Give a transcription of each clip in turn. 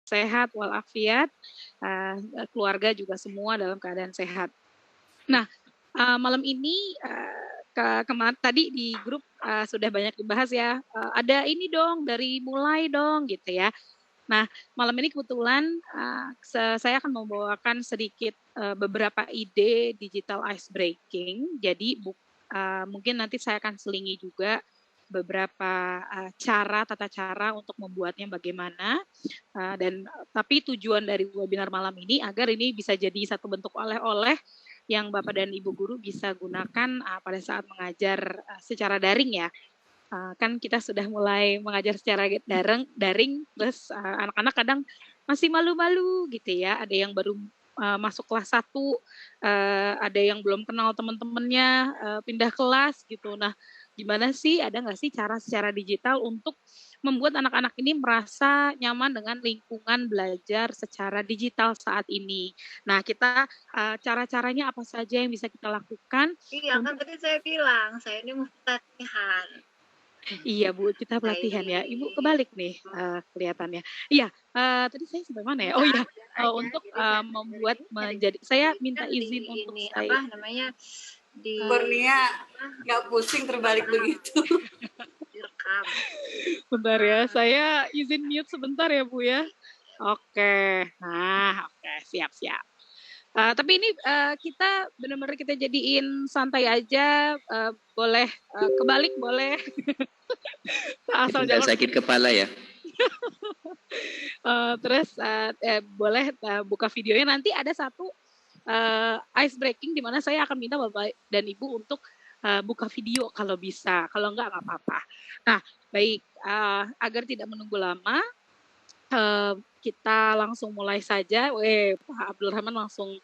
sehat walafiat, keluarga juga semua dalam keadaan sehat. Nah, malam ini, tadi di grup, sudah banyak dibahas ya, ada ini dong, dari mulai dong, gitu ya. Nah, malam ini kebetulan, saya akan membawakan sedikit, beberapa ide digital ice breaking. Jadi mungkin nanti saya akan selingi juga beberapa, tata cara untuk membuatnya bagaimana, tapi tujuan dari webinar malam ini agar ini bisa jadi satu bentuk oleh-oleh yang Bapak dan Ibu guru bisa gunakan, pada saat mengajar, secara daring ya. Kan kita sudah mulai mengajar secara daring, terus anak-anak kadang masih malu-malu gitu ya, ada yang baru masuk kelas 1, ada yang belum kenal teman-temannya, pindah kelas gitu. Nah, gimana sih, ada nggak sih cara secara digital untuk membuat anak-anak ini merasa nyaman dengan lingkungan belajar secara digital saat ini. Nah, kita cara-caranya apa saja yang bisa kita lakukan? Iya, kan tadi saya bilang, saya ini mau latihan. Iya Bu, kita pelatihan ya. Ibu kebalik nih kelihatannya. Iya, tadi saya sampai mana ya? Oh iya, untuk membuat menjadi, saya minta izin untuk ini saya. apa namanya di Kurnia nggak pusing terbalik begitu. direkam. Bentar ya, saya izin mute sebentar ya Bu ya. Oke, nah oke, siap-siap. Tapi ini kita benar-benar kita jadiin santai aja, boleh kebalik boleh. Asal Tidak jangan sakit kepala ya. Terus boleh buka videonya, nanti ada satu ice breaking di mana saya akan minta Bapak dan Ibu untuk buka video kalau bisa, kalau enggak apa-apa. Nah, baik, agar tidak menunggu lama, kita langsung mulai saja. Pak Abdul Rahman langsung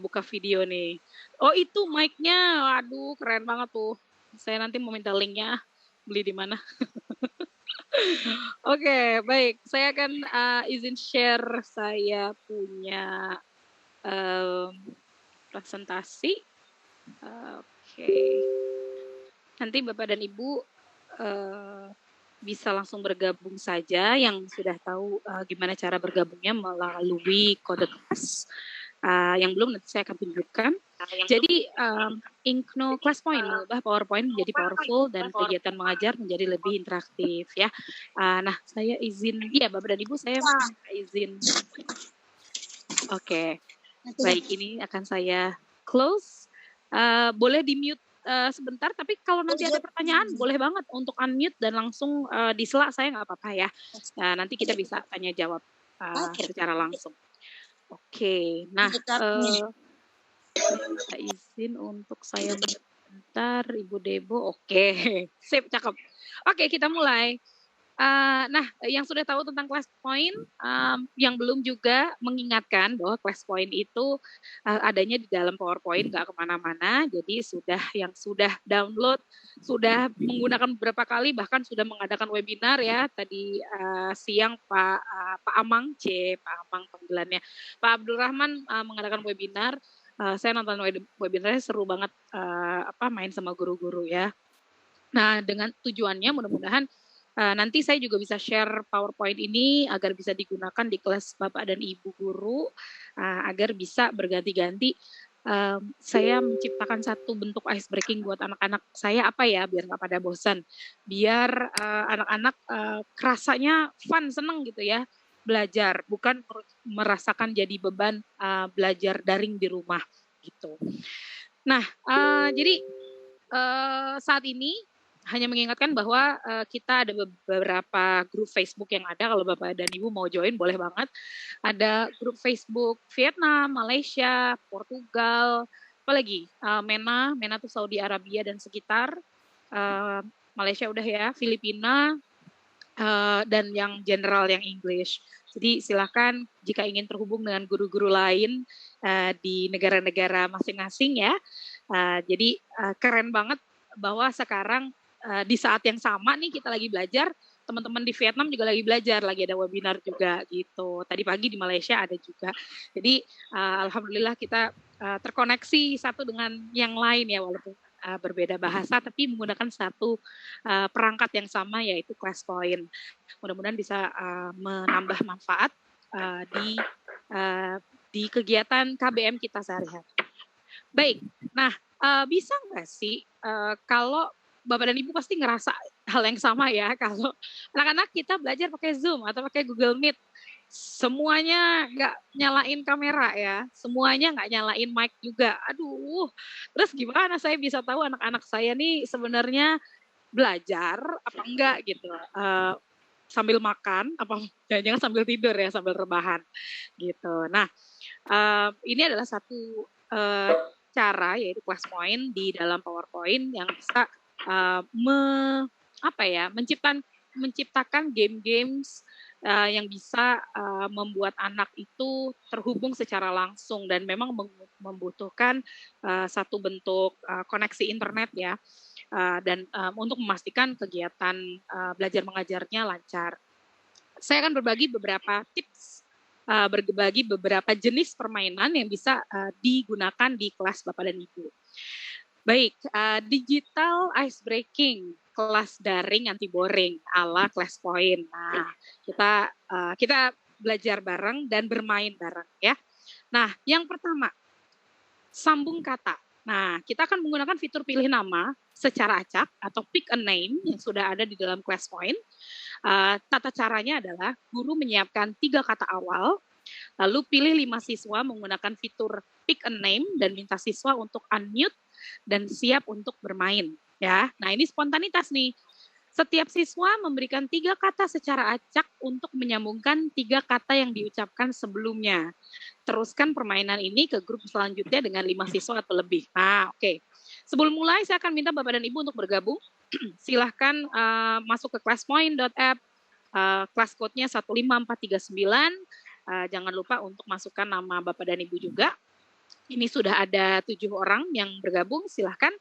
buka video nih. Oh itu mic-nya, aduh keren banget tuh. Saya nanti mau minta link-nya, beli di mana. Oke, baik. Saya akan izin share saya punya presentasi. Oke. Nanti Bapak dan Ibu bisa langsung bergabung saja yang sudah tahu gimana cara bergabungnya melalui kode kelas. Yang belum nanti saya akan tunjukkan. Jadi Inkno Classpoint mengubah PowerPoint menjadi powerful dan kegiatan mengajar menjadi lebih interaktif ya. Nah, saya izin, ya Bapak dan Ibu saya izin. Oke, baik, ini akan saya close. Boleh di mute sebentar, tapi kalau nanti ada pertanyaan boleh banget untuk unmute dan langsung disela, saya nggak apa-apa ya. Nanti kita bisa tanya jawab secara langsung. Oke, nah minta izin untuk saya bentar, Ibu Debo. Oke, sip, cakep. Oke, kita mulai. Nah, yang sudah tahu tentang Classpoint, yang belum juga mengingatkan bahwa Classpoint itu adanya di dalam PowerPoint, nggak kemana-mana. Jadi yang sudah download, sudah menggunakan beberapa kali, bahkan sudah mengadakan webinar ya. Tadi siang Pak Amang, Pak Amang panggilannya, Pak Abdul Rahman mengadakan webinar. Saya nonton webinarnya, seru banget main sama guru-guru ya. Nah, dengan tujuannya mudah-mudahan nanti saya juga bisa share PowerPoint ini agar bisa digunakan di kelas Bapak dan Ibu guru, agar bisa berganti-ganti. Saya menciptakan satu bentuk ice breaking buat anak-anak saya, apa ya, biar nggak pada bosan, biar anak-anak kerasanya fun, seneng gitu ya belajar, bukan merasakan jadi beban belajar daring di rumah gitu. Nah, jadi saat ini hanya mengingatkan bahwa kita ada beberapa grup Facebook yang ada. Kalau Bapak dan Ibu mau join boleh banget. Ada grup Facebook Vietnam, Malaysia, Portugal, apalagi MENA tuh Saudi Arabia dan sekitar. Malaysia udah ya, Filipina, dan yang general yang English. Jadi silakan jika ingin terhubung dengan guru-guru lain di negara-negara masing-masing ya. Jadi keren banget bahwa sekarang di saat yang sama nih kita lagi belajar, teman-teman di Vietnam juga lagi belajar, lagi ada webinar juga gitu. Tadi pagi di Malaysia ada juga. Jadi alhamdulillah kita terkoneksi satu dengan yang lain ya, walaupun berbeda bahasa tapi menggunakan satu perangkat yang sama, yaitu Classpoint. Mudah-mudahan bisa menambah manfaat di kegiatan KBM kita sehari-hari. Baik, nah bisa nggak sih kalau Bapak dan Ibu pasti ngerasa hal yang sama ya, kalau anak-anak kita belajar pakai Zoom atau pakai Google Meet, semuanya nggak nyalain kamera ya, semuanya nggak nyalain mic juga. Aduh, terus gimana saya bisa tahu anak-anak saya nih sebenarnya belajar apa enggak gitu, sambil makan, apa jangan-jangan sambil tidur ya, sambil rebahan gitu. Nah, ini adalah satu cara, yaitu class point di dalam PowerPoint yang bisa menciptakan game-games yang bisa membuat anak itu terhubung secara langsung dan memang membutuhkan satu bentuk koneksi internet ya, dan untuk memastikan kegiatan belajar mengajarnya lancar. Saya akan berbagi beberapa tips, berbagi beberapa jenis permainan yang bisa digunakan di kelas Bapak dan Ibu. Baik, digital ice breaking, kelas daring anti boring ala Class Point. Nah, kita belajar bareng dan bermain bareng ya. Nah, yang pertama, sambung kata. Nah, kita akan menggunakan fitur pilih nama secara acak atau pick a name yang sudah ada di dalam Class Point. Tata caranya adalah guru menyiapkan 3 kata awal, lalu pilih 5 siswa menggunakan fitur pick a name dan minta siswa untuk unmute dan siap untuk bermain ya. Nah, ini spontanitas nih. Setiap siswa memberikan 3 kata secara acak untuk menyambungkan 3 kata yang diucapkan sebelumnya. Teruskan permainan ini ke grup selanjutnya dengan 5 siswa atau lebih. Nah, oke. Sebelum mulai, saya akan minta Bapak dan Ibu untuk bergabung. Silahkan masuk ke classpoint.app, kelas code-nya 15439. Jangan lupa untuk masukkan nama Bapak dan Ibu juga. Ini sudah ada 7 orang yang bergabung, silahkan.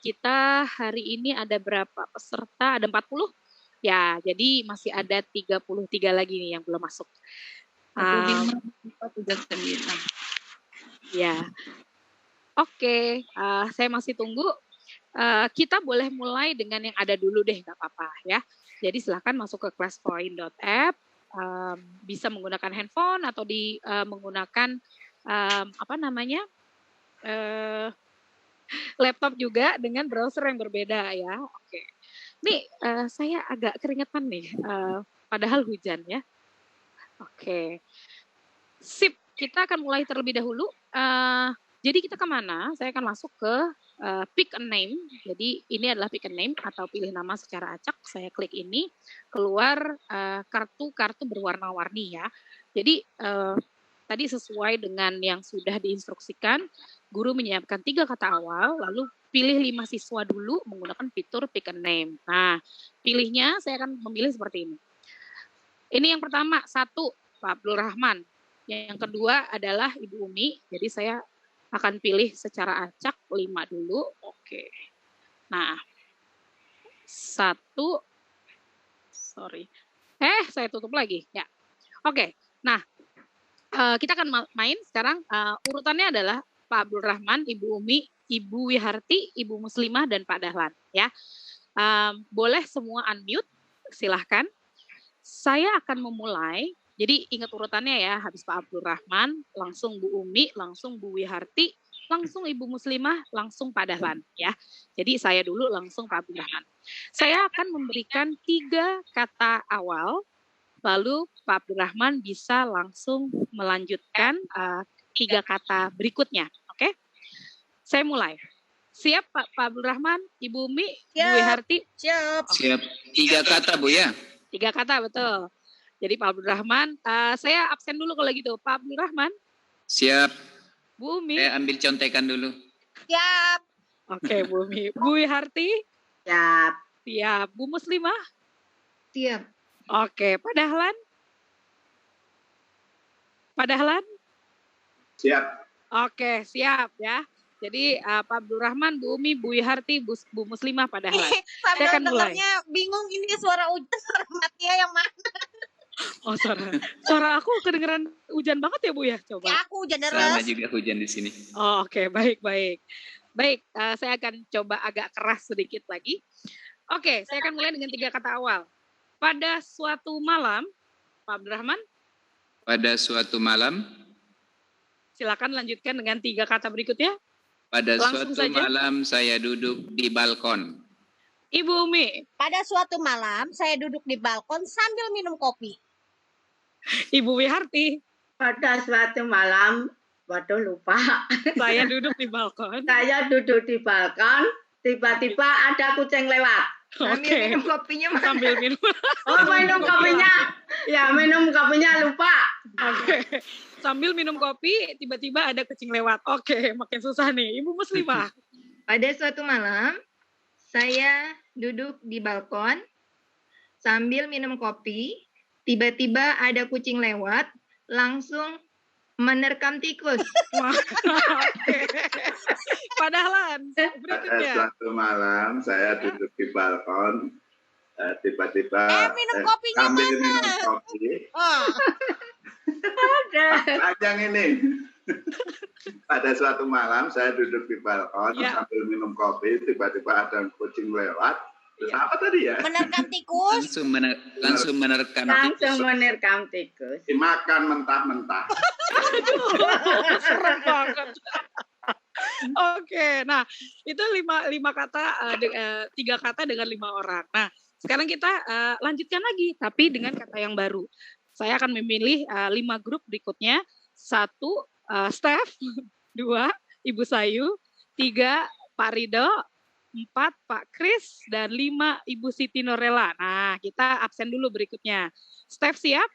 Kita hari ini ada berapa peserta? Ada 40? Ya, jadi masih ada 33 lagi nih yang belum masuk. 35, ya, oke. Saya masih tunggu. Kita boleh mulai dengan yang ada dulu deh, nggak apa-apa ya. Jadi silahkan masuk ke classpoint.app, bisa menggunakan handphone atau menggunakan laptop juga dengan browser yang berbeda ya. Oke. Nih saya agak keringetan nih, padahal hujan ya. Oke. Sip, kita akan mulai terlebih dahulu. Jadi kita kemana? Saya akan masuk ke pick a name. Jadi ini adalah pick a name atau pilih nama secara acak. Saya klik ini, keluar kartu-kartu berwarna-warni ya. Jadi tadi sesuai dengan yang sudah diinstruksikan, guru menyiapkan 3 kata awal, lalu pilih 5 siswa dulu menggunakan fitur pick a name. Nah, pilihnya saya akan memilih seperti ini. Ini yang pertama, 1, Pak Abdul Rahman. Yang kedua adalah Ibu Umi, jadi saya akan pilih secara acak 5 dulu. Oke. Nah, 1, sorry. Saya tutup lagi. Ya. Oke. Nah, kita akan main sekarang. Urutannya adalah Pak Abdul Rahman, Ibu Umi, Ibu Wiharti, Ibu Muslimah, dan Pak Dahlan. Ya. Boleh semua unmute, silahkan. Saya akan memulai. Jadi ingat urutannya ya, habis Pak Abdul Rahman, langsung Bu Umi, langsung Bu Wiharti, langsung Ibu Muslimah, langsung Pak Dahlan ya. Jadi saya dulu langsung Pak Abdul Rahman. Saya akan memberikan 3 kata awal, lalu Pak Abdul Rahman bisa langsung melanjutkan 3 kata berikutnya. Oke? Saya mulai. Siap Pak Abdul Rahman, Ibu Umi, Bu Wiharti? Siap. Siap. 3 kata Bu ya? 3 kata betul. Jadi Pak Abdul Rahman, saya absen dulu kalau gitu. Pak Abdul Rahman. Siap. Bu Umi. Saya ambil contekan dulu. Siap. Oke, Bu Umi. Bu Wiharti. Siap. Siap. Bu Muslimah. Siap. Oke, Pak Dahlan. Pak Dahlan. Siap. Oke, siap ya. Jadi Pak Abdul Rahman, Bu Umi, Bu Wiharti, Bu Muslimah, Pak Dahlan. Sambil akan mulai. dengarnya bingung ini suara hujan, suara Matia yang mana? Oh, suara aku kedengeran hujan banget ya Bu ya? Coba. Ya, aku hujan deras. Sama juga hujan di sini. Oh, oke, baik. Baik, saya akan coba agak keras sedikit lagi. Oke, saya akan mulai dengan 3 kata awal. Pada suatu malam, Pak Abdul Rahman. Pada suatu malam, Silakan lanjutkan dengan 3 kata berikutnya. pada Langsung suatu saja. malam saya duduk di balkon. Ibu Umi. Pada suatu malam, saya duduk di balkon sambil minum kopi. Ibu Wiharti. Pada suatu malam, waduh lupa. Saya duduk di balkon. Saya duduk di balkon, tiba-tiba ada kucing lewat. Oke. minum kopinya mana? Sambil minum. Oh, minum kopinya. Ya, minum kopinya lupa. Oke. Sambil minum kopi, tiba-tiba ada kucing lewat. Oke, makin susah nih. Ibu Muslimah. Pada suatu malam, saya duduk di balkon sambil minum kopi. Tiba-tiba ada kucing lewat, langsung menerkam tikus. Wah, oke. Padahal Pada berikutnya. suatu malam saya duduk di balkon, tiba-tiba minum kopinya sambil mana? minum kopi. Oh, Panjang ini. Pada suatu malam saya duduk di balkon Ya. sambil minum kopi, tiba-tiba ada kucing lewat. Terus Ya. apa tadi ya? menerkam tikus. Langsung menerkam Langsung tikus. menerkam tikus. Dimakan mentah-mentah. Serem banget. Oke, nah itu lima kata, 3 kata dengan 5 orang. Nah, sekarang kita lanjutkan lagi, tapi dengan kata yang baru. Saya akan memilih 5 grup berikutnya. 1, Steph. 2, Ibu Sayu. 3, Pak Rido. 4, Pak Kris. Dan 5, Ibu Siti Norela. Nah, kita absen dulu berikutnya. Steph siap?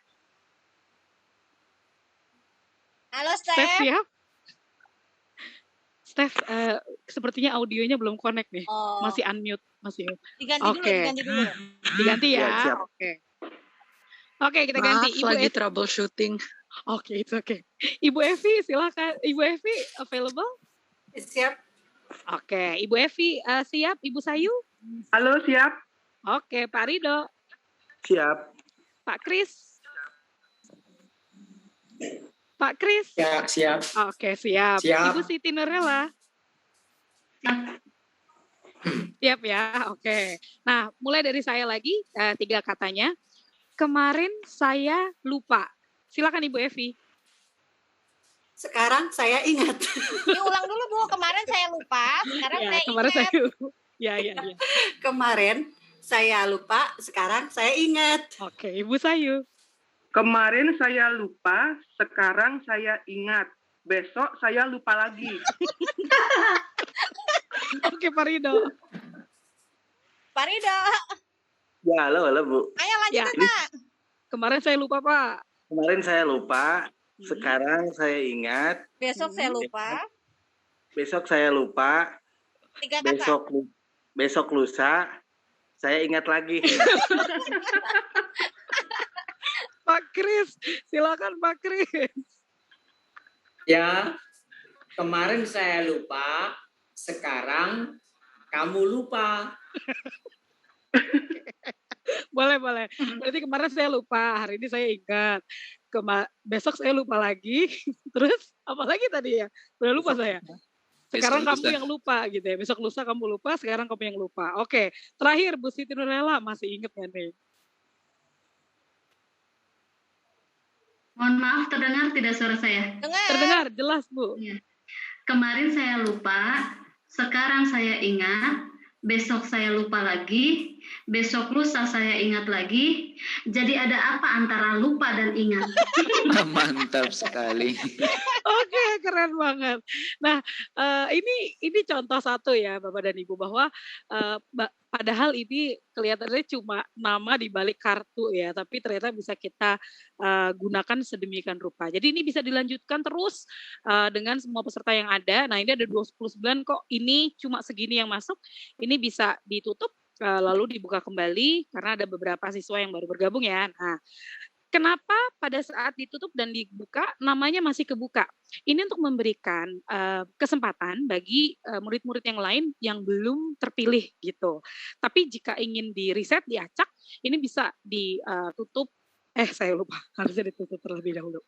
Halo, Steph Steph. siap? Steph, sepertinya audionya belum connect nih. Oh, Masih unmute. Masih. diganti dulu, Oke. diganti dulu. Diganti ya? Ya, siap. Oke. Oke, kita Maaf, ganti. Ibu lagi Evi. troubleshooting. Oke, it's okay. Ibu Evi, silakan. Ibu Evi, available? Siap. Oke, Ibu Evi siap? Ibu Sayu? Halo, siap? Oke, Pak Rido. Siap. Pak Kris? Pak Kris? Ya, siap. Oke, siap. Siap. Ibu Siti Norela? Siap ya, oke. Nah, mulai dari saya lagi, 3 katanya. Kemarin saya lupa. Silakan Ibu Evi. Sekarang saya ingat. Diulang dulu, Bu. Kemarin saya lupa, sekarang Ya, saya kemarin ingat. saya ya. Kemarin saya lupa, sekarang saya ingat. Oke, Ibu Sayu. Kemarin saya lupa, sekarang saya ingat. Besok saya lupa lagi. Oke, Pak Rido. Pak Rido, Ya, halo Bu. ayo lanjutin, Ya. Pak. Kemarin saya lupa, Pak. Kemarin saya lupa, sekarang saya ingat. Besok saya lupa. Besok saya lupa, 3 kata. besok lusa, saya ingat lagi. Pak Kris, silakan Pak Kris. Ya, kemarin saya lupa, sekarang kamu lupa. Boleh. Berarti kemarin saya lupa, hari ini saya ingat. Besok saya lupa lagi. Terus apa lagi tadi ya? Udah lupa saya. Sekarang Besok kamu lusa. yang lupa gitu ya. Besok lusa kamu lupa, sekarang kamu yang lupa. Oke, terakhir Bu Siti Nurlela masih inget nggak nih? Mohon maaf, terdengar tidak suara saya? Dengar. Terdengar jelas Bu. Kemarin saya lupa, sekarang saya ingat, besok saya lupa lagi, besok lusa saya ingat lagi. Jadi ada apa antara lupa dan ingat? Mantap sekali. Oke, keren banget. Nah, ini contoh satu ya, Bapak dan Ibu, bahwa padahal ini kelihatannya cuma nama di balik kartu ya, tapi ternyata bisa kita gunakan sedemikian rupa. Jadi ini bisa dilanjutkan terus dengan semua peserta yang ada. Nah, ini ada 29 kok, ini cuma segini yang masuk. Ini bisa ditutup lalu dibuka kembali karena ada beberapa siswa yang baru bergabung ya. Nah, kenapa pada saat ditutup dan dibuka namanya masih kebuka? Ini untuk memberikan kesempatan bagi murid-murid yang lain yang belum terpilih gitu. Tapi jika ingin di reset, diacak, ini bisa ditutup. Saya lupa, harusnya ditutup terlebih dahulu.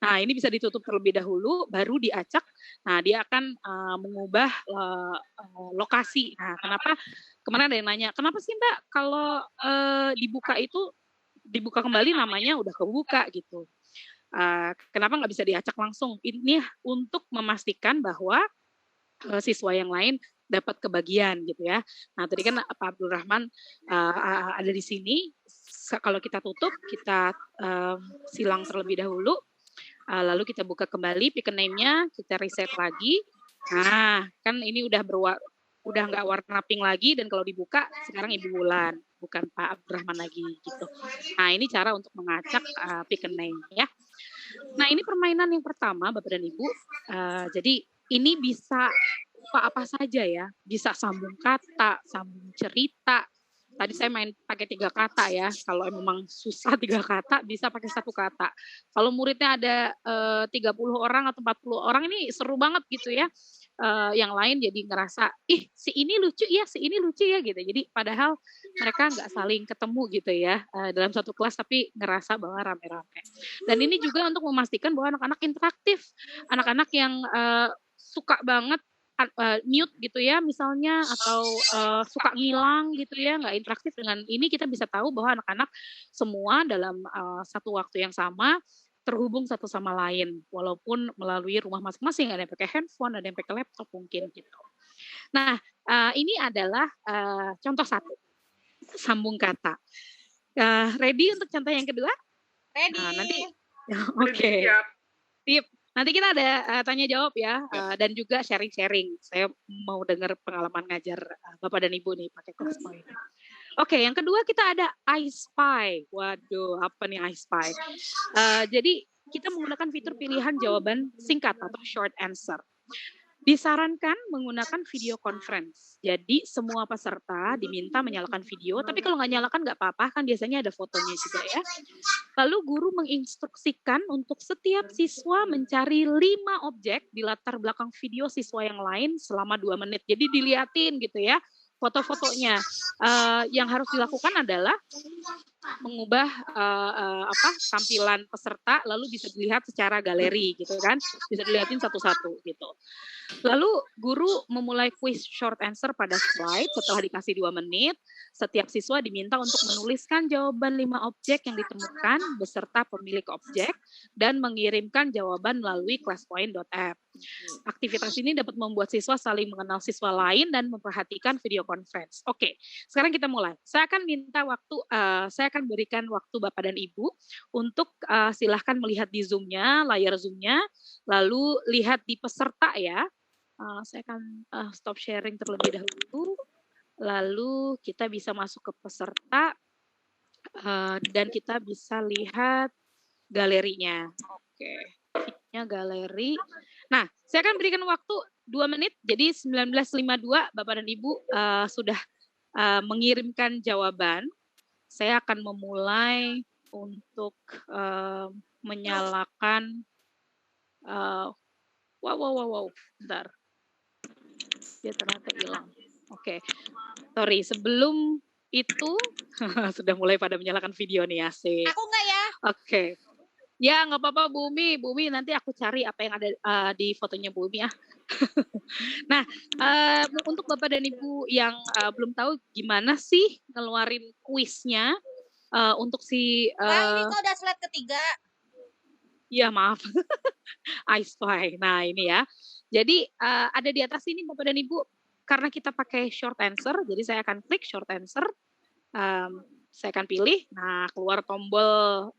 Nah, ini bisa ditutup terlebih dahulu, baru diacak. Nah, dia akan mengubah lokasi. Nah, kenapa? Kemarin ada yang nanya, kenapa sih Mbak kalau dibuka itu dibuka kembali namanya udah kebuka gitu. Kenapa nggak bisa diacak langsung? Ini untuk memastikan bahwa siswa yang lain dapat kebagian gitu ya. Nah tadi kan Pak Abdul Rahman ada di sini. Kalau kita tutup, kita silang terlebih dahulu, lalu kita buka kembali pick name-nya, kita reset lagi. Nah kan ini udah nggak warna pink lagi, dan kalau dibuka sekarang Ibu Wulan, bukan Pak Abdul Rahman lagi gitu. Nah ini cara untuk mengacak pick name ya. Nah ini permainan yang pertama Bapak dan Ibu. Jadi ini bisa apa saja ya, bisa sambung kata, sambung cerita. Tadi saya main pakai 3 kata ya, kalau memang susah 3 kata bisa pakai 1 kata. Kalau muridnya ada 30 orang atau 40 orang ini seru banget gitu ya. Yang lain jadi ngerasa, ih si ini lucu ya gitu. Jadi padahal mereka nggak saling ketemu gitu ya dalam satu kelas, tapi ngerasa bahwa rame-rame. Dan ini juga untuk memastikan bahwa anak-anak interaktif, anak-anak yang suka banget mute gitu ya misalnya, atau suka ngilang gitu ya, nggak interaktif. Dengan ini kita bisa tahu bahwa anak-anak semua dalam satu waktu yang sama terhubung satu sama lain, walaupun melalui rumah masing-masing, ada yang pakai handphone, ada yang pakai laptop mungkin gitu. Nah ini adalah contoh 1, sambung kata. Ready untuk contoh yang kedua? Ready. Nanti oke. Sip. Nanti kita ada tanya jawab ya, dan juga sharing-sharing. Saya mau dengar pengalaman ngajar Bapak dan Ibu nih pakai kelas point. Oke, yang kedua kita ada I Spy. Waduh, apa nih I Spy? Jadi kita menggunakan fitur pilihan jawaban singkat atau short answer. Disarankan menggunakan video conference. Jadi semua peserta diminta menyalakan video, tapi kalau nggak nyalakan nggak apa-apa, kan biasanya ada fotonya juga ya. Lalu guru menginstruksikan untuk setiap siswa mencari 5 objek di latar belakang video siswa yang lain selama 2 menit. Jadi diliatin gitu ya foto-fotonya. Yang harus dilakukan adalah mengubah tampilan peserta, lalu bisa dilihat secara galeri gitu kan, bisa dilihatin satu-satu gitu. Lalu guru memulai quiz short answer pada slide setelah dikasih 2 menit. Setiap siswa diminta untuk menuliskan jawaban 5 objek yang ditemukan beserta pemilik objek dan mengirimkan jawaban melalui classpoint.app. Aktivitas ini dapat membuat siswa saling mengenal siswa lain dan memperhatikan video conference. Oke, sekarang kita mulai. Saya akan minta waktu, saya akan berikan waktu Bapak dan Ibu untuk silahkan melihat di Zoom-nya, layar Zoom-nya, lalu lihat di peserta ya. Saya akan stop sharing terlebih dahulu, lalu kita bisa masuk ke peserta dan kita bisa lihat galerinya. Oke, nya galeri. Nah, saya akan berikan waktu 2 menit, jadi 19.52 Bapak dan Ibu sudah mengirimkan jawaban. Saya akan memulai untuk menyalakan. Wow, bentar. Dia ternyata hilang. Oke, sorry. Sebelum itu sudah mulai pada menyalakan video nih, asik. Aku enggak ya? Oke. Ya, nggak apa-apa Bumi nanti aku cari apa yang ada di fotonya Bumi ya. Nah, untuk Bapak dan Ibu yang belum tahu gimana sih ngeluarin kuisnya untuk si... ini kok udah slide ketiga. Ya, maaf. I Spy. Nah, ini ya. Jadi, ada di atas ini Bapak dan Ibu, karena kita pakai short answer, jadi saya akan klik short answer. Saya akan pilih, nah keluar tombol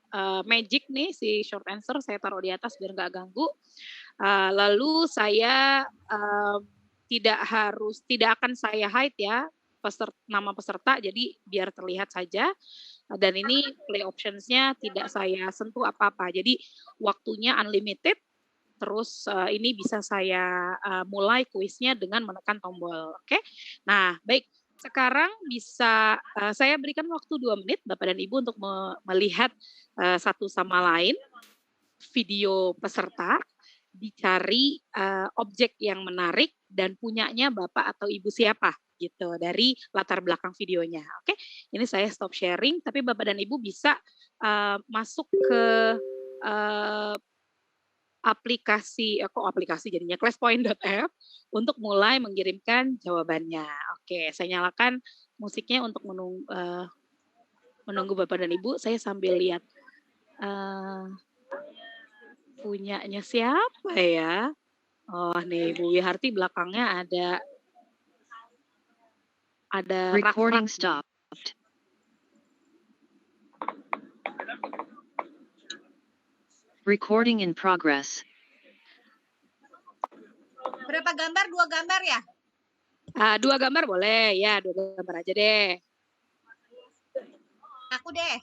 magic nih si short answer, saya taruh di atas biar nggak ganggu. Lalu saya tidak akan saya hide ya nama peserta, jadi biar terlihat saja. Dan ini play options-nya tidak saya sentuh apa-apa, jadi waktunya unlimited. Terus ini bisa saya mulai kuisnya dengan menekan tombol, oke? Nah, baik. Sekarang bisa saya berikan waktu 2 menit Bapak dan Ibu untuk melihat satu sama lain video peserta, dicari objek yang menarik dan punyanya Bapak atau Ibu siapa gitu dari latar belakang videonya. Oke, ini saya stop sharing, tapi Bapak dan Ibu bisa masuk ke aplikasi jadinya classpoint.app untuk mulai mengirimkan jawabannya. Oke, saya nyalakan musiknya untuk menunggu Bapak dan Ibu. Saya sambil lihat Punyanya siapa ya? Oh nih Bu Wiharti belakangnya ada Recording rak-rak. stopped. Recording in progress. Berapa gambar? 2 gambar ya? 2 gambar boleh ya, 2 gambar aja deh. Aku deh.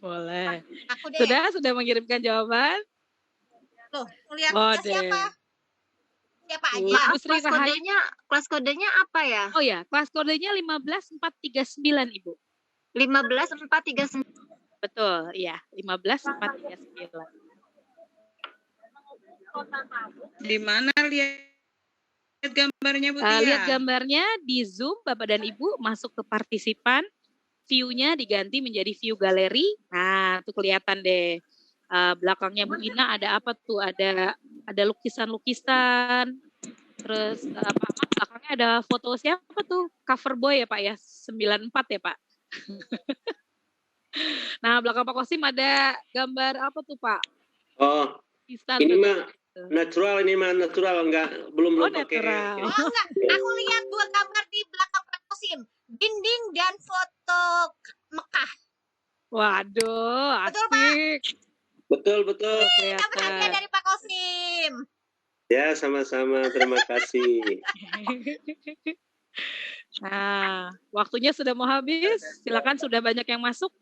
Boleh. Aku deh. Sudah mengirimkan jawaban? Loh, lihat Oh, siapa? Siapa aja? Maaf, Kelas kodenya apa ya? Oh ya, kelas kodenya 15439 Ibu. 15439. Betul, iya, 15439. Di mana lihat gambarnya Bu Tia? Lihat gambarnya di Zoom Bapak dan Ibu, masuk ke partisipan, view-nya diganti menjadi view galeri. Nah, tuh kelihatan deh. Belakangnya Bu Ina ada apa tuh? Ada lukisan-lukisan. Terus belakangnya ada foto siapa tuh? Cover boy ya Pak ya? 94 ya Pak? Nah, belakang Pak Kosim ada gambar apa tuh Pak? Oh, ini mah natural, belum pakai. Oh enggak, aku lihat 2 gambar di belakang Pak Kosim. Dinding dan foto Mekah. Waduh, Betul, Pak? asik. Betul. Dapat hadiah dari Pak Kosim. Ya, sama-sama. Terima kasih. Nah, waktunya sudah mau habis. Silakan, sudah banyak yang masuk.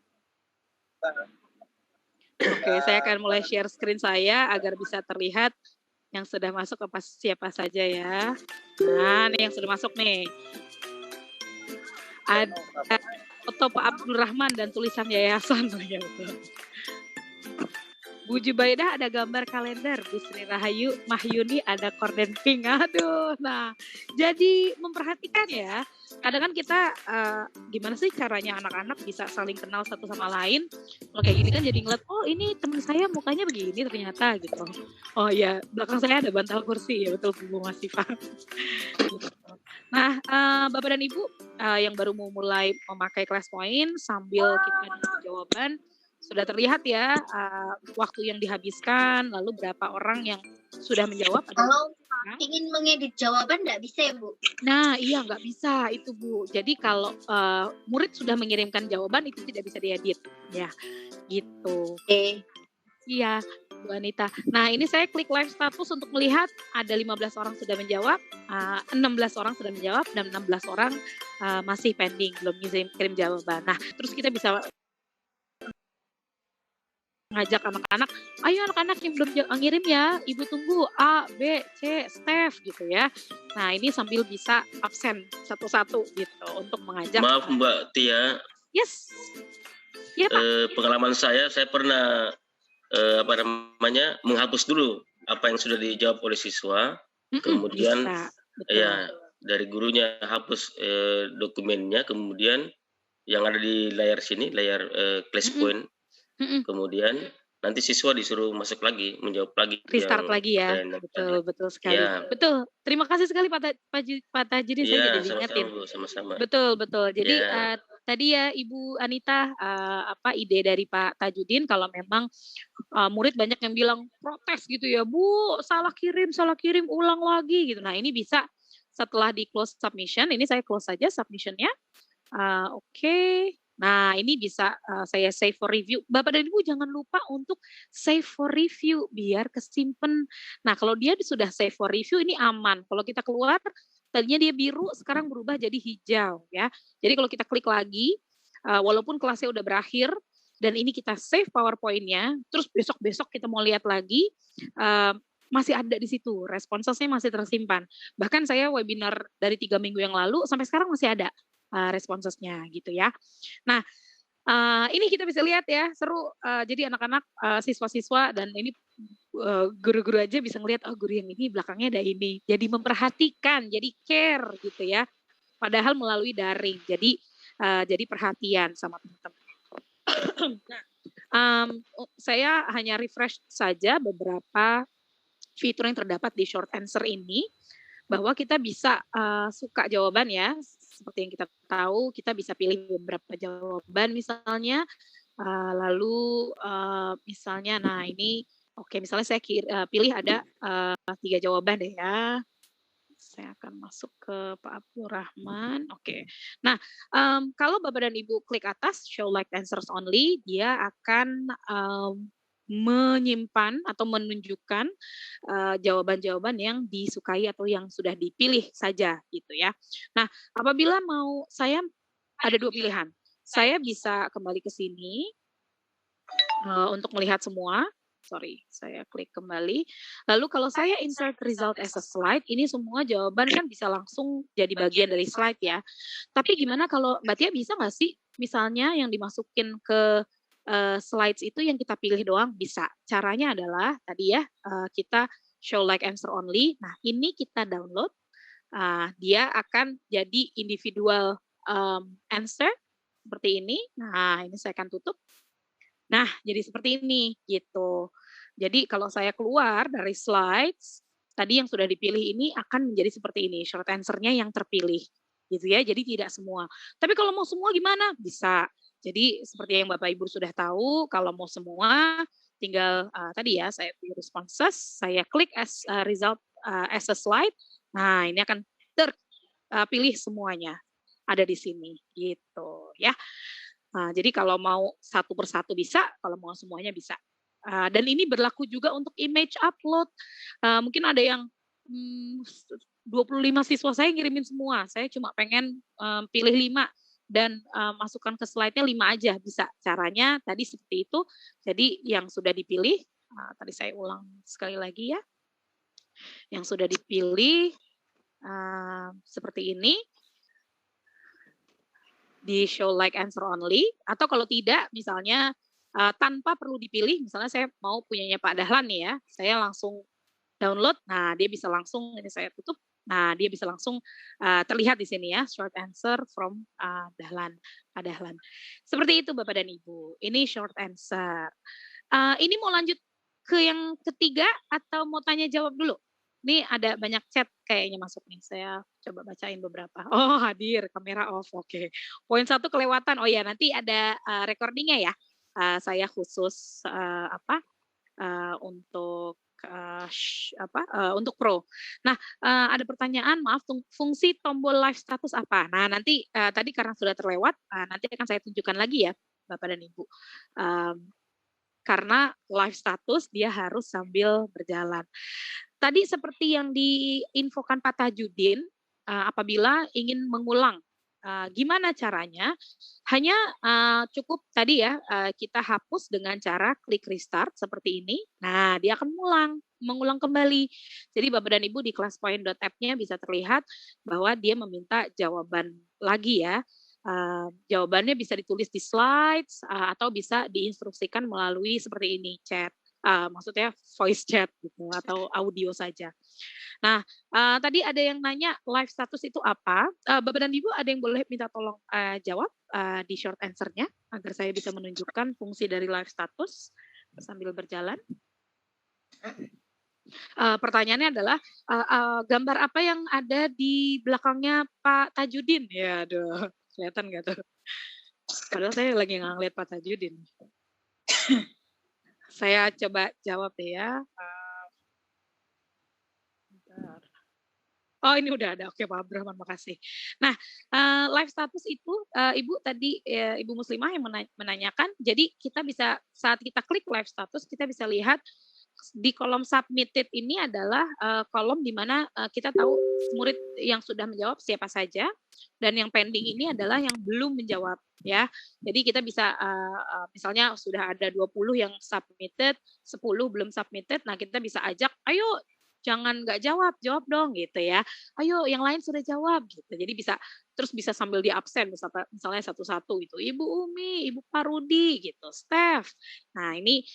Oke, saya akan mulai share screen saya agar bisa terlihat yang sudah masuk siapa saja ya. Nah, ini yang sudah masuk nih. Ada foto Pak Abdul Rahman dan tulisan yayasan. Bu Jubaidah ada gambar kalender, Bu Sri Rahayu Mahyuni ada korden pink. Aduh, nah jadi memperhatikan ya. Kadang kan kita gimana sih caranya anak-anak bisa saling kenal satu sama lain. Kalau kayak gini kan jadi ngeliat, oh ini teman saya mukanya begini ternyata gitu. Oh ya, belakang saya ada bantal kursi ya, betul Bu Masifah. Nah, Bapak dan Ibu yang baru mau mulai memakai class point sambil kita nunggu jawaban, sudah terlihat ya waktu yang dihabiskan, lalu berapa orang yang sudah menjawab. Kalau ingin mengedit jawaban nggak bisa ya Bu? Nah iya nggak bisa itu Bu. Jadi kalau murid sudah mengirimkan jawaban itu tidak bisa diedit ya gitu. Iya Bu Anita. Nah ini saya klik live status untuk melihat ada 15 orang sudah menjawab, 16 orang sudah menjawab dan 16 orang masih pending belum kirim jawaban. Nah terus kita bisa ngajak anak-anak, ayo anak-anak yang belum ngirim ya, Ibu tunggu A, B, C, Steph gitu ya. Nah ini sambil bisa absen satu-satu gitu untuk mengajak. Maaf Mbak Tia. Yes. Ya Pak. Pengalaman saya pernah menghapus dulu apa yang sudah dijawab oleh siswa, kemudian ya dari gurunya hapus dokumennya, kemudian yang ada di layar sini, layar class point. Kemudian nanti siswa disuruh masuk lagi, menjawab lagi. Restart lagi ya, betul sekali. Ya. Betul, terima kasih sekali Pak Tajudin, saya jadi ingetin. Sama-sama. Betul. Jadi tadi ya Ibu Anita, ide dari Pak Tajudin kalau memang murid banyak yang bilang protes gitu ya, Bu, salah kirim, ulang lagi gitu. Nah ini bisa setelah di close submission, ini saya close saja submissionnya. Oke. Nah, ini bisa saya save for review. Bapak dan Ibu jangan lupa untuk save for review biar kesimpan. Nah, kalau dia sudah save for review ini aman. Kalau kita keluar, tadinya dia biru, sekarang berubah jadi hijau ya. Jadi kalau kita klik lagi, walaupun kelasnya udah berakhir dan ini kita save PowerPoint-nya, terus besok-besok kita mau lihat lagi, masih ada di situ, responsesnya masih tersimpan. Bahkan saya webinar dari 3 minggu yang lalu sampai sekarang masih ada responsesnya gitu ya. Nah, ini kita bisa lihat ya, seru. Jadi anak-anak, siswa-siswa dan ini guru-guru aja bisa ngelihat, oh guru yang ini belakangnya ada ini. Jadi memperhatikan, jadi care gitu ya. Padahal melalui daring. Jadi perhatian sama teman-teman. Nah, saya hanya refresh saja beberapa fitur yang terdapat di short answer ini, bahwa kita bisa suka jawaban ya. Seperti yang kita tahu, kita bisa pilih beberapa jawaban misalnya, Lalu misalnya, nah ini, oke, misalnya saya pilih ada 3 jawaban deh ya. Saya akan masuk ke Pak Abdul Rahman. Oke. Nah, kalau Bapak dan Ibu klik atas show like answers only, dia akan menyimpan atau menunjukkan jawaban-jawaban yang disukai atau yang sudah dipilih saja gitu ya. Nah, apabila saya ada 2 pilihan. Saya bisa kembali ke sini untuk melihat semua. Sorry, saya klik kembali. Lalu kalau saya insert result as a slide, ini semua jawaban kan bisa langsung jadi bagian dari slide ya. Tapi gimana kalau Mbak Tia bisa nggak sih, misalnya yang dimasukin ke slides itu yang kita pilih doang? Bisa. Caranya adalah tadi ya, kita show like answer only. Nah, ini kita download. Dia akan jadi individual answer seperti ini. Nah, ini saya akan tutup. Nah, jadi seperti ini gitu. Jadi kalau saya keluar dari slides, tadi yang sudah dipilih ini akan menjadi seperti ini, short answer-nya yang terpilih. Gitu ya, jadi tidak semua. Tapi kalau mau semua gimana? Bisa. Jadi seperti yang Bapak Ibu sudah tahu, kalau mau semua, tinggal tadi ya, saya pilih responses, saya klik as result as a slide. Nah, ini akan terpilih semuanya. Ada di sini, gitu ya. Nah, jadi kalau mau satu persatu bisa, kalau mau semuanya bisa. Dan ini berlaku juga untuk image upload. Mungkin ada yang 25 siswa saya ngirimin semua. Saya cuma pengen pilih 5 dan masukkan ke slide-nya 5 aja bisa. Caranya tadi seperti itu. Jadi yang sudah dipilih, tadi saya ulang sekali lagi ya. Yang sudah dipilih seperti ini. Di show like answer only, atau kalau tidak misalnya tanpa perlu dipilih, misalnya saya mau punyanya Pak Dahlan nih ya, saya langsung download, nah dia bisa langsung, ini saya tutup, nah dia bisa langsung terlihat di sini ya, short answer from Dahlan, Pak Dahlan. Seperti itu Bapak dan Ibu, ini short answer. Ini mau lanjut ke yang ketiga atau mau tanya jawab dulu? Ini ada banyak chat kayaknya masuk nih. Saya coba bacain beberapa. Oh, hadir, kamera off. Oke. Poin 1 kelewatan. Oh ya, nanti ada recordingnya ya. Saya khusus untuk untuk pro. Nah, ada pertanyaan, maaf, fungsi tombol live status apa? Nah, nanti tadi karena sudah terlewat, nanti akan saya tunjukkan lagi ya, Bapak dan Ibu. Karena live status dia harus sambil berjalan. Tadi seperti yang diinfokan Pak Tajudin, apabila ingin mengulang, gimana caranya? Hanya cukup tadi ya, kita hapus dengan cara klik restart seperti ini. Nah, dia akan mengulang kembali. Jadi Bapak dan Ibu di classpoint.app-nya bisa terlihat bahwa dia meminta jawaban lagi ya. Jawabannya bisa ditulis di slides atau bisa diinstruksikan melalui seperti ini, chat. Maksudnya voice chat gitu atau audio saja. Nah, tadi ada yang nanya live status itu apa? Bapak dan Ibu ada yang boleh minta tolong jawab di short answer-nya agar saya bisa menunjukkan fungsi dari live status sambil berjalan. Pertanyaannya adalah gambar apa yang ada di belakangnya Pak Tajudin? Ya, aduh, kelihatan nggak tuh? Padahal saya lagi nggak ngeliat Pak Tajudin. Saya coba jawab deh ya. Oh, ini udah ada. Oke, Pak Abdurrahman, makasih. Nah, live status itu, Ibu tadi, Ibu Muslimah yang menanyakan, jadi kita bisa, saat kita klik live status, kita bisa lihat di kolom submitted ini adalah kolom di mana kita tahu murid yang sudah menjawab siapa saja, dan yang pending ini adalah yang belum menjawab ya. Jadi kita bisa misalnya sudah ada 20 yang submitted, 10 belum submitted, nah kita bisa ajak, ayo jangan nggak jawab, jawab dong gitu ya. Ayo yang lain sudah jawab gitu. Jadi bisa terus bisa sambil di absen misalnya satu-satu itu Ibu Umi, Ibu Parudi gitu, Steph. Nah, ini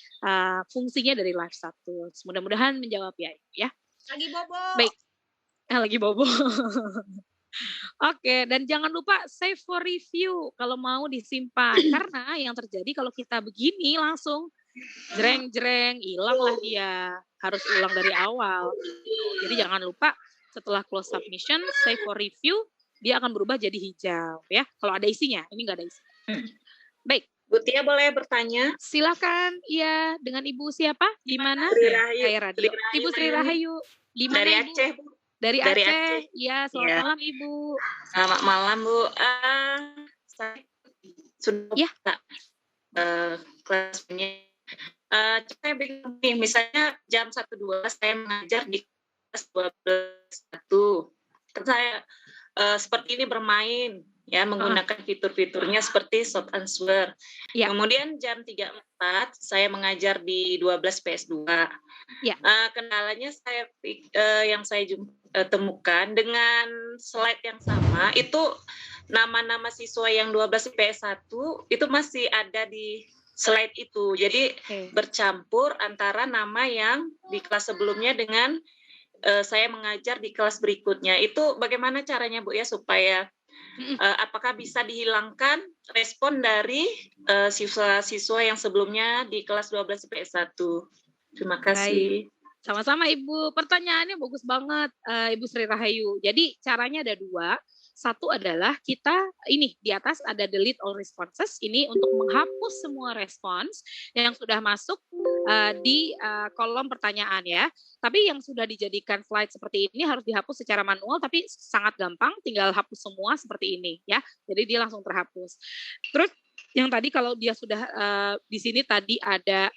fungsinya dari live status. Mudah-mudahan menjawab ya, Ibu ya. Lagi bobo. Baik. Lagi bobo. Oke, dan jangan lupa save for review kalau mau disimpan. Karena yang terjadi kalau kita begini langsung jreng-jreng, hilang lah dia. Harus ulang dari awal. Jadi jangan lupa setelah close submission, save for review, dia akan berubah jadi hijau ya. Kalau ada isinya, ini nggak ada isi. Baik, Bu Tia boleh bertanya? Silakan. Iya, dengan Ibu siapa? Di mana? Sri Rahayu. Kayak radio. Ibu Sri Rahayu. Di mana Dari Ibu? Aceh, Bu. Dari Dari Aceh. Aceh. Iya, selamat Iya. malam Ibu. Selamat malam, Bu. Saya sudah buka kelasnya. Saya bingung nih, misalnya jam 1.2 saya mengajar di kelas 12.1. Kan saya seperti ini bermain, ya menggunakan fitur-fiturnya seperti short answer. Kemudian jam 3.4 saya mengajar di 12 PS2. Kendalanya yang saya temukan dengan slide yang sama itu nama-nama siswa yang 12 PS1 itu masih ada di slide itu. Jadi bercampur antara nama yang di kelas sebelumnya dengan saya mengajar di kelas berikutnya. Itu bagaimana caranya Bu ya supaya apakah bisa dihilangkan respon dari siswa-siswa yang sebelumnya di kelas 12 PS1? Terima kasih. Baik. Sama-sama Ibu. Pertanyaannya bagus banget Ibu Sri Rahayu. Jadi caranya ada dua. Satu adalah kita ini di atas ada delete all responses, ini untuk menghapus semua respons yang sudah masuk di kolom pertanyaan ya. Tapi yang sudah dijadikan slide seperti ini harus dihapus secara manual, tapi sangat gampang, tinggal hapus semua seperti ini ya. Jadi dia langsung terhapus. Terus yang tadi kalau dia sudah di sini tadi ada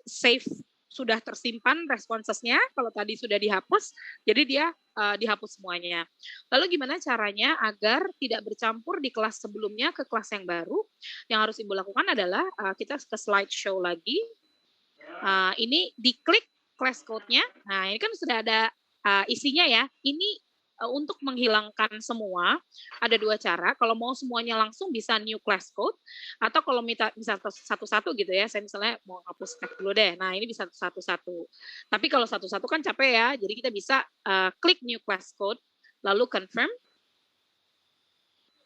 save sudah tersimpan responsesnya, kalau tadi sudah dihapus, jadi dia dihapus semuanya. Lalu gimana caranya agar tidak bercampur di kelas sebelumnya ke kelas yang baru? Yang harus Ibu lakukan adalah kita ke slideshow lagi. Ini diklik class code-nya. Nah, ini kan sudah ada isinya ya. Ini untuk menghilangkan semua, ada dua cara. Kalau mau semuanya langsung bisa new class code, atau kalau bisa satu-satu gitu ya, saya misalnya mau hapus tag dulu deh, nah ini bisa satu-satu. Tapi kalau satu-satu kan capek ya, jadi kita bisa klik new class code, lalu confirm.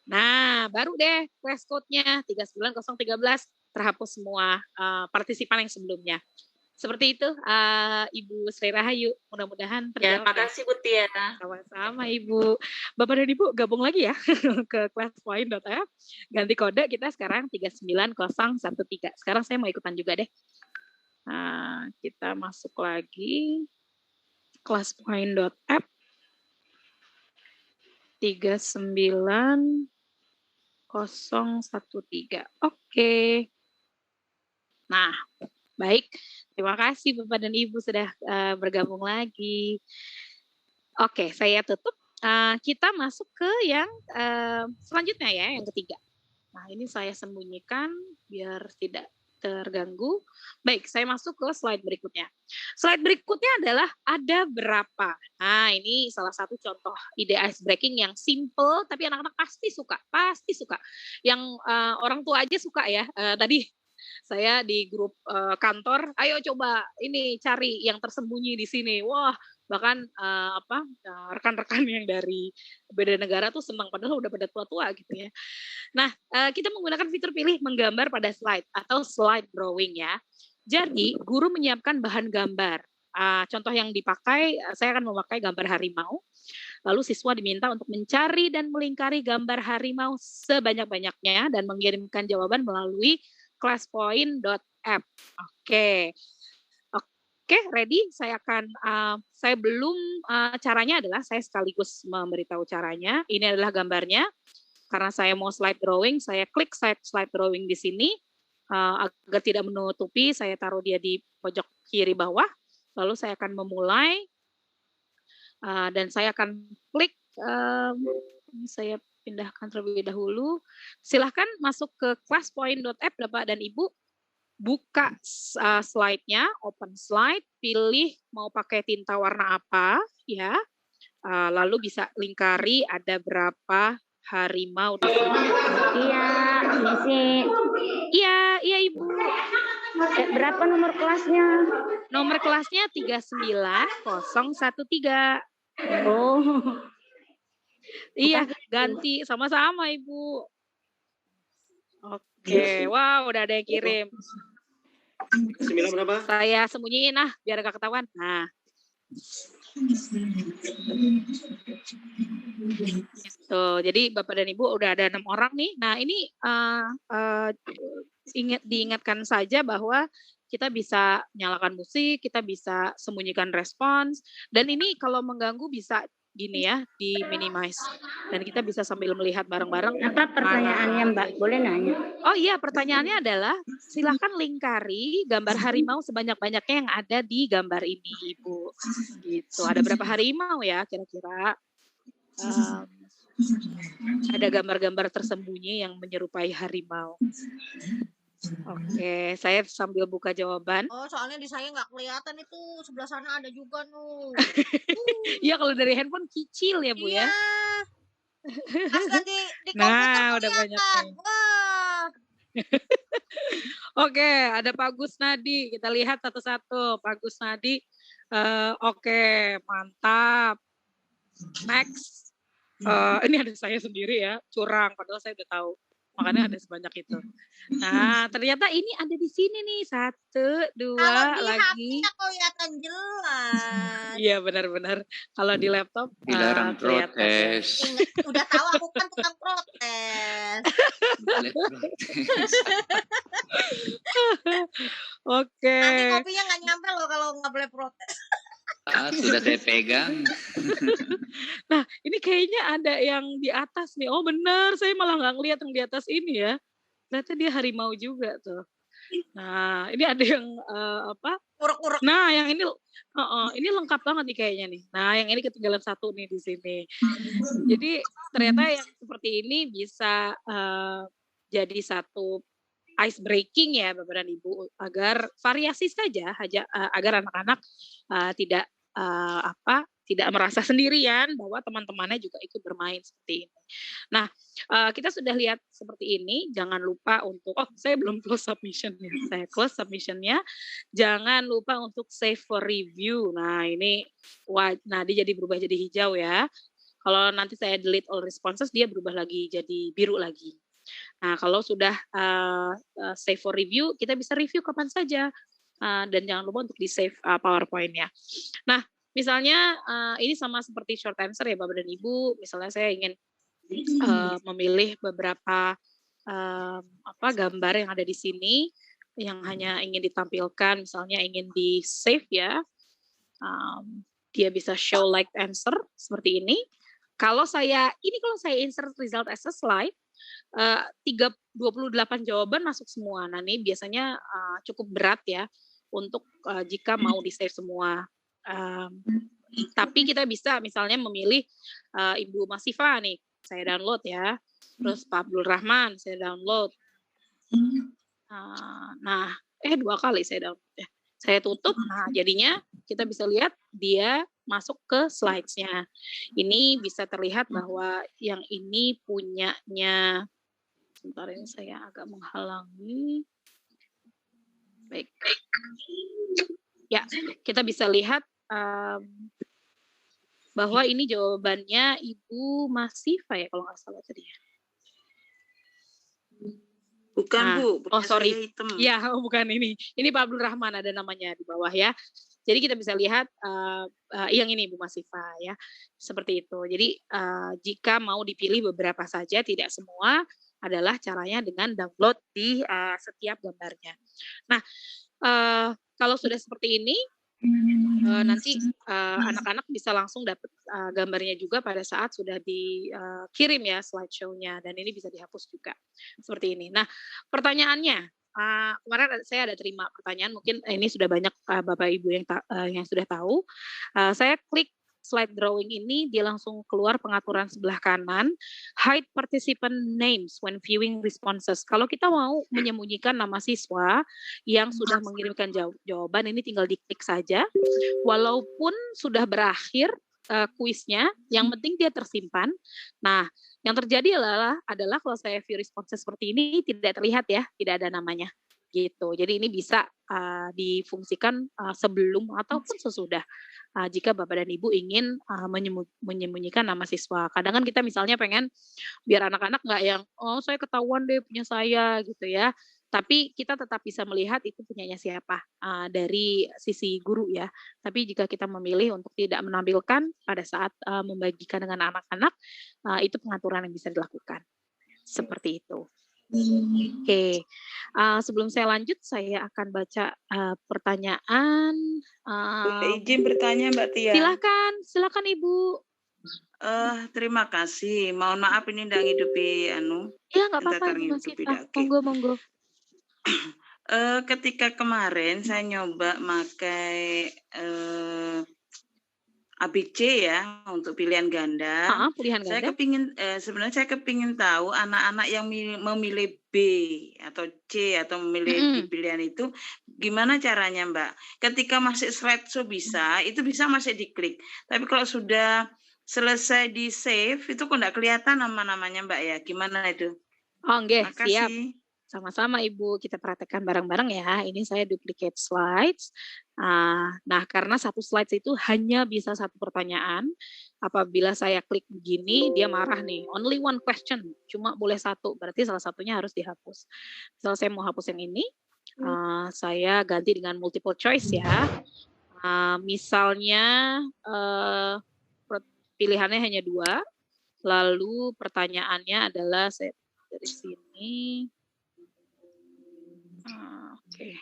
Nah, baru deh class code-nya 39013 terhapus semua partisipan yang sebelumnya. Seperti itu, Ibu Sri Rahayu. Mudah-mudahan terjawab. Terima kasih, Bu Tia. Sama-sama, Ibu. Bapak dan Ibu gabung lagi ya ke classpoint.app. Ganti kode, kita sekarang 39013. Sekarang saya mau ikutan juga deh. Kita masuk lagi. Classpoint.app. 39013. Oke. Nah, baik. Terima kasih Bapak dan Ibu sudah bergabung lagi. Oke, saya tutup. Kita masuk ke yang selanjutnya ya, yang ketiga. Nah, ini saya sembunyikan biar tidak terganggu. Baik, saya masuk ke slide berikutnya. Slide berikutnya adalah ada berapa. Nah, ini salah satu contoh ide ice breaking yang simple, tapi anak-anak pasti suka. Yang orang tua aja suka ya. Tadi saya di grup kantor, ayo coba ini cari yang tersembunyi di sini. Wah, bahkan rekan-rekan yang dari beda negara tuh senang, padahal udah pada tua-tua gitu ya. Nah, kita menggunakan fitur pilih menggambar pada slide atau slide drawing ya. Jadi, guru menyiapkan bahan gambar. Contoh yang dipakai, saya akan memakai gambar harimau. Lalu siswa diminta untuk mencari dan melingkari gambar harimau sebanyak-banyaknya dan mengirimkan jawaban melalui classpoint.app. Oke, ready? Saya belum caranya adalah saya sekaligus memberitahu caranya. Ini adalah gambarnya. Karena saya mau slide drawing, saya klik slide drawing di sini agar tidak menutupi. Saya taruh dia di pojok kiri bawah. Lalu saya akan memulai dan saya akan klik. Saya pindahkan terlebih dahulu. Silahkan masuk ke classpoint.app Bapak dan Ibu. Buka slide-nya, open slide, pilih mau pakai tinta warna apa, ya. Lalu bisa lingkari ada berapa harimau di sini. Iya, Misi. Iya Ibu. Berapa nomor kelasnya? Nomor kelasnya 39013. Oh. Iya, ganti sama-sama Ibu. Oke, wow, udah ada yang kirim. 9 berapa? Saya sembunyiin biar gak ketahuan. Nah, Gitu. Jadi Bapak dan Ibu udah ada 6 orang nih. Nah ini diingatkan saja bahwa kita bisa nyalakan musik, kita bisa sembunyikan respons, dan ini kalau mengganggu bisa gini ya, di minimize. Dan kita bisa sambil melihat bareng-bareng. Apa pertanyaannya Mbak? Boleh nanya? Oh iya, pertanyaannya adalah silakan lingkari gambar harimau sebanyak-banyaknya yang ada di gambar ini, Ibu. Gitu. Ada berapa harimau ya kira-kira? Ada gambar-gambar tersembunyi yang menyerupai harimau. Oke, saya sambil buka jawaban. Oh, soalnya di saya nggak kelihatan itu. Sebelah sana ada juga nuh. Iya, kalau dari handphone kecil ya, Bu ya. Agak di Nah, komputer udah banyak kelihatan. nih. Wah. Oke, ada Pak Gusnadi. Kita lihat satu-satu. Pak Gusnadi. Oke, mantap. Next. Ini ada saya sendiri ya, curang. Padahal saya udah tahu. Makanya ada sebanyak itu. Nah, ternyata ini ada di sini nih. 1, 2 Kalau di lagi. HP kelihatan jelas. Iya, benar-benar. Kalau di laptop Dilarang kelihatan ya. protes. Ingat, udah tahu aku kan tukang protes. Boleh protes. Oke. Nanti kopinya nggak nyampe loh kalau nggak boleh protes. Sudah saya pegang. Nah, ini kayaknya ada yang di atas nih. Oh benar, saya malah nggak ngeliat yang di atas ini ya. Ternyata dia harimau juga tuh. Nah, ini ada yang apa? Urek-urek. Nah, yang ini lengkap banget nih kayaknya nih. Nah, yang ini ketinggalan 1 nih di sini. Jadi ternyata yang seperti ini bisa jadi satu ice breaking ya Bapak dan Ibu, agar variasi saja agar anak-anak tidak merasa sendirian, bahwa teman-temannya juga ikut bermain seperti ini. Nah, kita sudah lihat seperti ini. Jangan lupa untuk, saya belum close submission-nya. Saya close submission-nya. Jangan lupa untuk save for review. Nah, ini, dia berubah jadi hijau ya. Kalau nanti saya delete all responses, dia berubah lagi jadi biru lagi. Nah, kalau sudah save for review, kita bisa review kapan saja. Dan jangan lupa untuk di-save PowerPoint-nya. Nah, misalnya ini sama seperti short answer ya Bapak dan Ibu. Misalnya saya ingin memilih beberapa gambar yang ada di sini yang hanya ingin ditampilkan, misalnya ingin di-save ya. Dia bisa show like answer seperti ini. Kalau saya insert result as a slide, 28 jawaban masuk semua. Nah, ini biasanya cukup berat ya untuk jika mau di-save semua. Tapi kita bisa misalnya memilih Ibu Masifa nih, saya download ya. Terus Pak Abdul Rahman, saya download. Nah, 2 kali saya download ya. Saya tutup, nah jadinya kita bisa lihat dia masuk ke slides-nya. Ini bisa terlihat bahwa yang ini punyanya, sebentar ini saya agak menghalangi. Baik. Ya, kita bisa lihat bahwa ini jawabannya Ibu Masifa ya kalau nggak salah tadi ya. Bukan Bu, sorry. Ya, bukan ini. Ini Pak Abdul Rahman ada namanya di bawah ya. Jadi kita bisa lihat yang ini Bu Masifa ya. Seperti itu. Jadi jika mau dipilih beberapa saja, tidak semua, adalah caranya dengan download di setiap gambarnya. Nah, kalau sudah seperti ini, nanti anak-anak bisa langsung dapat gambarnya juga pada saat sudah dikirim ya slideshow-nya, dan ini bisa dihapus juga seperti ini. Nah, pertanyaannya kemarin saya ada terima pertanyaan, mungkin ini sudah banyak Bapak Ibu yang sudah tahu. Saya klik slide drawing ini, dia langsung keluar pengaturan sebelah kanan, hide participant names when viewing responses. Kalau kita mau menyembunyikan nama siswa yang sudah mengirimkan jawaban, ini tinggal diklik saja. Walaupun sudah berakhir kuisnya, yang penting dia tersimpan. Nah, yang terjadi adalah kalau saya view responses seperti ini, tidak terlihat ya, tidak ada namanya. Gitu. Jadi ini bisa difungsikan sebelum ataupun sesudah jika Bapak dan Ibu ingin menyembunyikan nama siswa. Kadang kan kita misalnya pengen biar anak-anak nggak yang saya ketahuan deh punya saya gitu ya. Tapi kita tetap bisa melihat itu punyanya siapa dari sisi guru ya. Tapi jika kita memilih untuk tidak menampilkan pada saat membagikan dengan anak-anak, itu pengaturan yang bisa dilakukan. Seperti itu. Oke, sebelum saya lanjut, saya akan baca pertanyaan. Boleh izin bertanya, Mbak Tia? Silakan Ibu. Terima kasih. Mohon maaf ini ndak ngidupi Ya nggak apa-apa, Ibu Masifah. Monggo. Ketika kemarin saya nyoba pakai ABC ya untuk pilihan ganda. Pilihan ganda. Sebenarnya saya kepingin tahu anak-anak yang memilih B atau C atau memilih di pilihan itu gimana caranya, Mbak? Ketika masih slideshow bisa, itu bisa masih diklik. Tapi kalau sudah selesai di save itu kok enggak kelihatan nama-namanya, Mbak ya? Gimana itu? Nggih, siap. Sama-sama Ibu, kita praktekkan bareng-bareng ya. Ini saya duplicate slides. Nah, karena satu slides itu hanya bisa satu pertanyaan. Apabila saya klik begini, dia marah nih. Only one question, cuma boleh satu. Berarti salah satunya harus dihapus. Misal saya mau hapus yang ini, saya ganti dengan multiple choice ya. Misalnya pilihannya hanya 2. Lalu pertanyaannya adalah saya dari sini. Oke.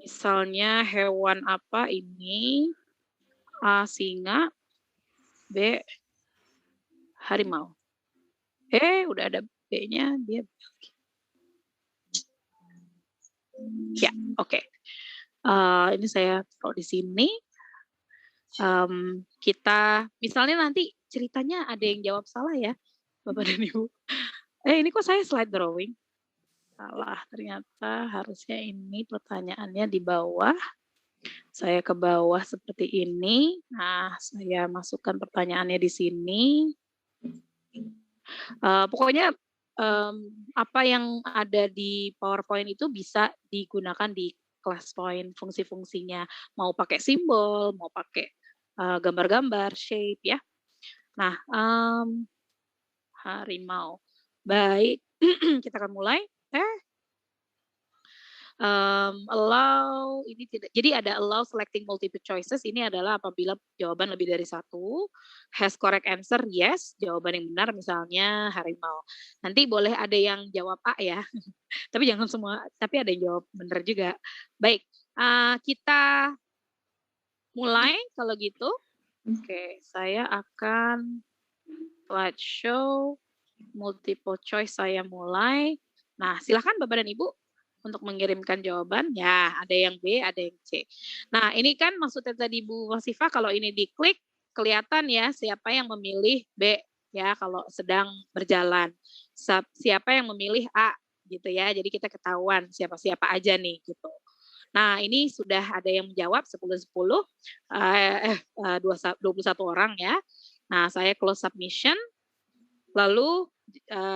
Misalnya hewan apa ini? A. Singa. B. Harimau. Udah ada B-nya, dia. Ya, oke. Ini saya taruh di sini. Kita misalnya nanti ceritanya ada yang jawab salah ya, Bapak dan Ibu. Ini kok saya slide drawing? Salah, ternyata harusnya ini pertanyaannya di bawah. Saya ke bawah seperti ini. Nah, saya masukkan pertanyaannya di sini. Pokoknya apa yang ada di PowerPoint itu bisa digunakan di class point, fungsi-fungsinya. Mau pakai simbol, mau pakai gambar-gambar, shape ya. Nah, harimau. Baik, kita akan mulai. Allow ini tidak. Jadi ada allow selecting multiple choices. Ini adalah apabila jawaban lebih dari satu. Has correct answer, yes. Jawaban yang benar misalnya harimau. Nanti boleh ada yang jawab A ya. Tapi jangan semua. Tapi ada yang jawab benar juga. Baik, kita mulai kalau gitu. Oke, saya akan slideshow multiple choice saya mulai. Nah, silakan Bapak dan Ibu untuk mengirimkan jawaban. Ya, ada yang B, ada yang C. Nah, ini kan maksudnya tadi Bu Masifah, kalau ini diklik, kelihatan ya siapa yang memilih B, ya, kalau sedang berjalan. Siapa yang memilih A, gitu ya. Jadi kita ketahuan siapa-siapa aja nih, gitu. Nah, ini sudah ada yang menjawab 10-10, 21 orang ya. Nah, saya close submission. Lalu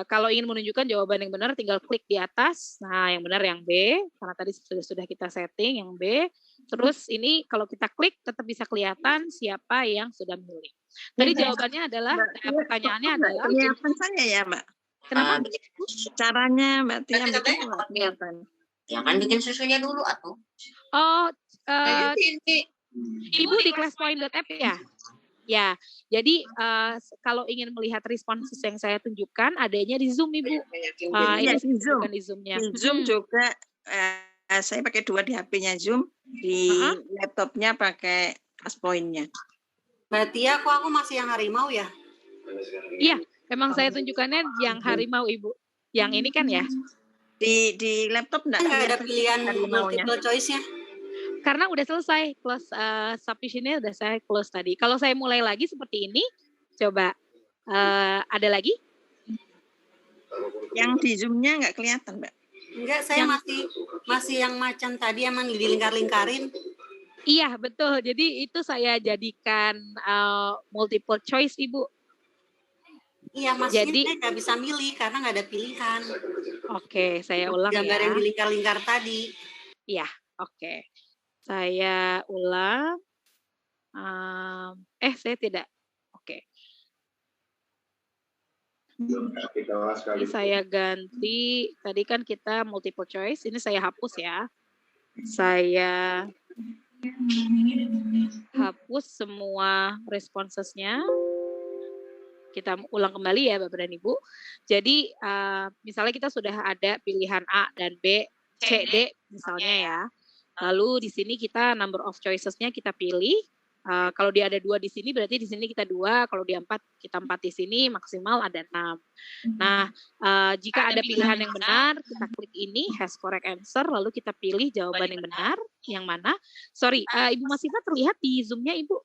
kalau ingin menunjukkan jawaban yang benar, tinggal klik di atas. Nah, yang benar yang B, karena tadi sudah kita setting yang B. Terus ini kalau kita klik, tetap bisa kelihatan siapa yang sudah memilih. Tadi jawabannya adalah, pertanyaannya adalah. Kelihatan saya ya, Mbak. Kenapa? Caranya Mbak Tia bikin kelihatan. Jangan bikin susunya dulu atuh. Ibu di classpoint.app ya? Ya, jadi kalau ingin melihat responses yang saya tunjukkan, adanya di Zoom, Ibu. Ini di Zoom. Di Zoom-nya. Di Zoom juga, saya pakai 2 di HP-nya Zoom, di laptopnya pakai classpoint-nya. Mbak Tia, kok aku masih yang harimau ya? Iya, memang saya tunjukkannya yang harimau, Ibu. Yang ini kan ya? Di laptop enggak ada pilihan multiple choice-nya. Karena udah selesai close submission-nya, udah saya close tadi. Kalau saya mulai lagi seperti ini, coba ada lagi? Yang di Zoom-nya nggak kelihatan, Mbak? Enggak, saya masih yang macan tadi, emang dilingkar-lingkarin. Iya, betul. Jadi itu saya jadikan multiple choice, Ibu. Iya, masih saya nggak bisa milih karena nggak ada pilihan. Oke, saya ulang gambar ya. yang dilingkar-lingkar tadi. Iya, oke. Saya ulang. Saya tidak. Oke. Ini saya ganti, tadi kan kita multiple choice, ini saya hapus ya. Saya hapus semua responsesnya. Kita ulang kembali ya Bapak dan Ibu. Jadi misalnya kita sudah ada pilihan A dan B, C, D misalnya ya. Lalu di sini kita number of choices-nya kita pilih. Kalau dia ada 2 di sini berarti di sini kita 2, kalau dia 4 kita 4 di sini, maksimal ada 6. Nah, jika ada pilihan yang benar, kita klik ini has correct answer, lalu kita pilih jawaban yang benar, yang mana? Sorry, Ibu Masifa terlihat di Zoom-nya Ibu,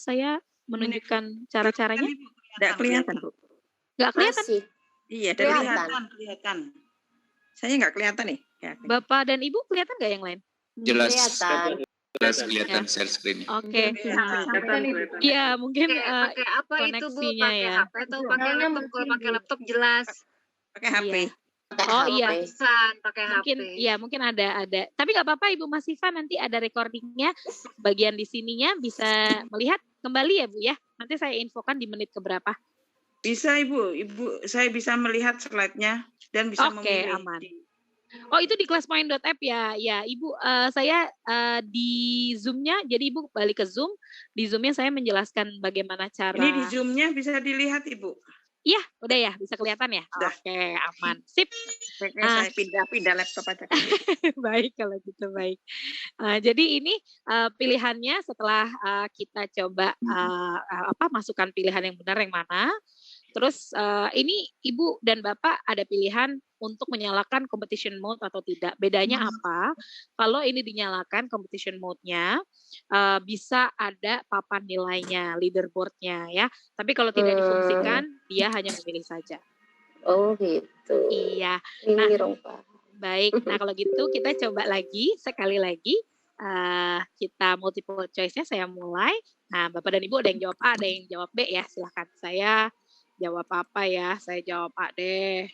saya menunjukkan cara-caranya. Tidak kelihatan, Bu. Nggak kelihatan? Iya, kelihatan. Saya nggak kelihatan nih. Bapak dan Ibu kelihatan nggak yang lain? Jelas. Jelas kelihatan share screen. Oke. Iya, mungkin pakai apa itu Bu? koneksinya Pakai ya. HP atau pakai laptop? Kalau pakai laptop jelas. Pakai HP. Oh iya. Pakai Mungkin HP. ya mungkin ada. Tapi nggak apa-apa Ibu Masifa, nanti ada recordingnya bagian di sininya bisa melihat kembali ya Bu ya. Nanti saya infokan di menit keberapa. Bisa Ibu, saya bisa melihat slide-nya dan bisa memilih. Oke, aman. Oh itu di classpoint.app ya, ya Ibu. Saya di Zoom-nya, jadi Ibu balik ke Zoom. Di Zoom-nya saya menjelaskan bagaimana cara. Ini di Zoom-nya bisa dilihat Ibu. Iya, udah ya, bisa kelihatan ya. Oke, aman, sip. Saya pindah laptop aja. Baik kalau gitu baik. Jadi ini pilihannya setelah kita coba masukkan pilihan yang benar yang mana. Terus ini Ibu dan Bapak ada pilihan untuk menyalakan competition mode atau tidak. Bedanya apa? Kalau ini dinyalakan competition mode-nya, bisa ada papan nilainya, leaderboard-nya ya. Tapi kalau tidak difungsikan, dia hanya memilih saja. Oh gitu. Iya. Nah, baik. Nah kalau gitu kita coba lagi, sekali lagi. Kita multiple choice-nya saya mulai. Nah Bapak dan Ibu ada yang jawab A, ada yang jawab B ya. Silahkan. Saya jawab apa ya? Saya jawab A deh.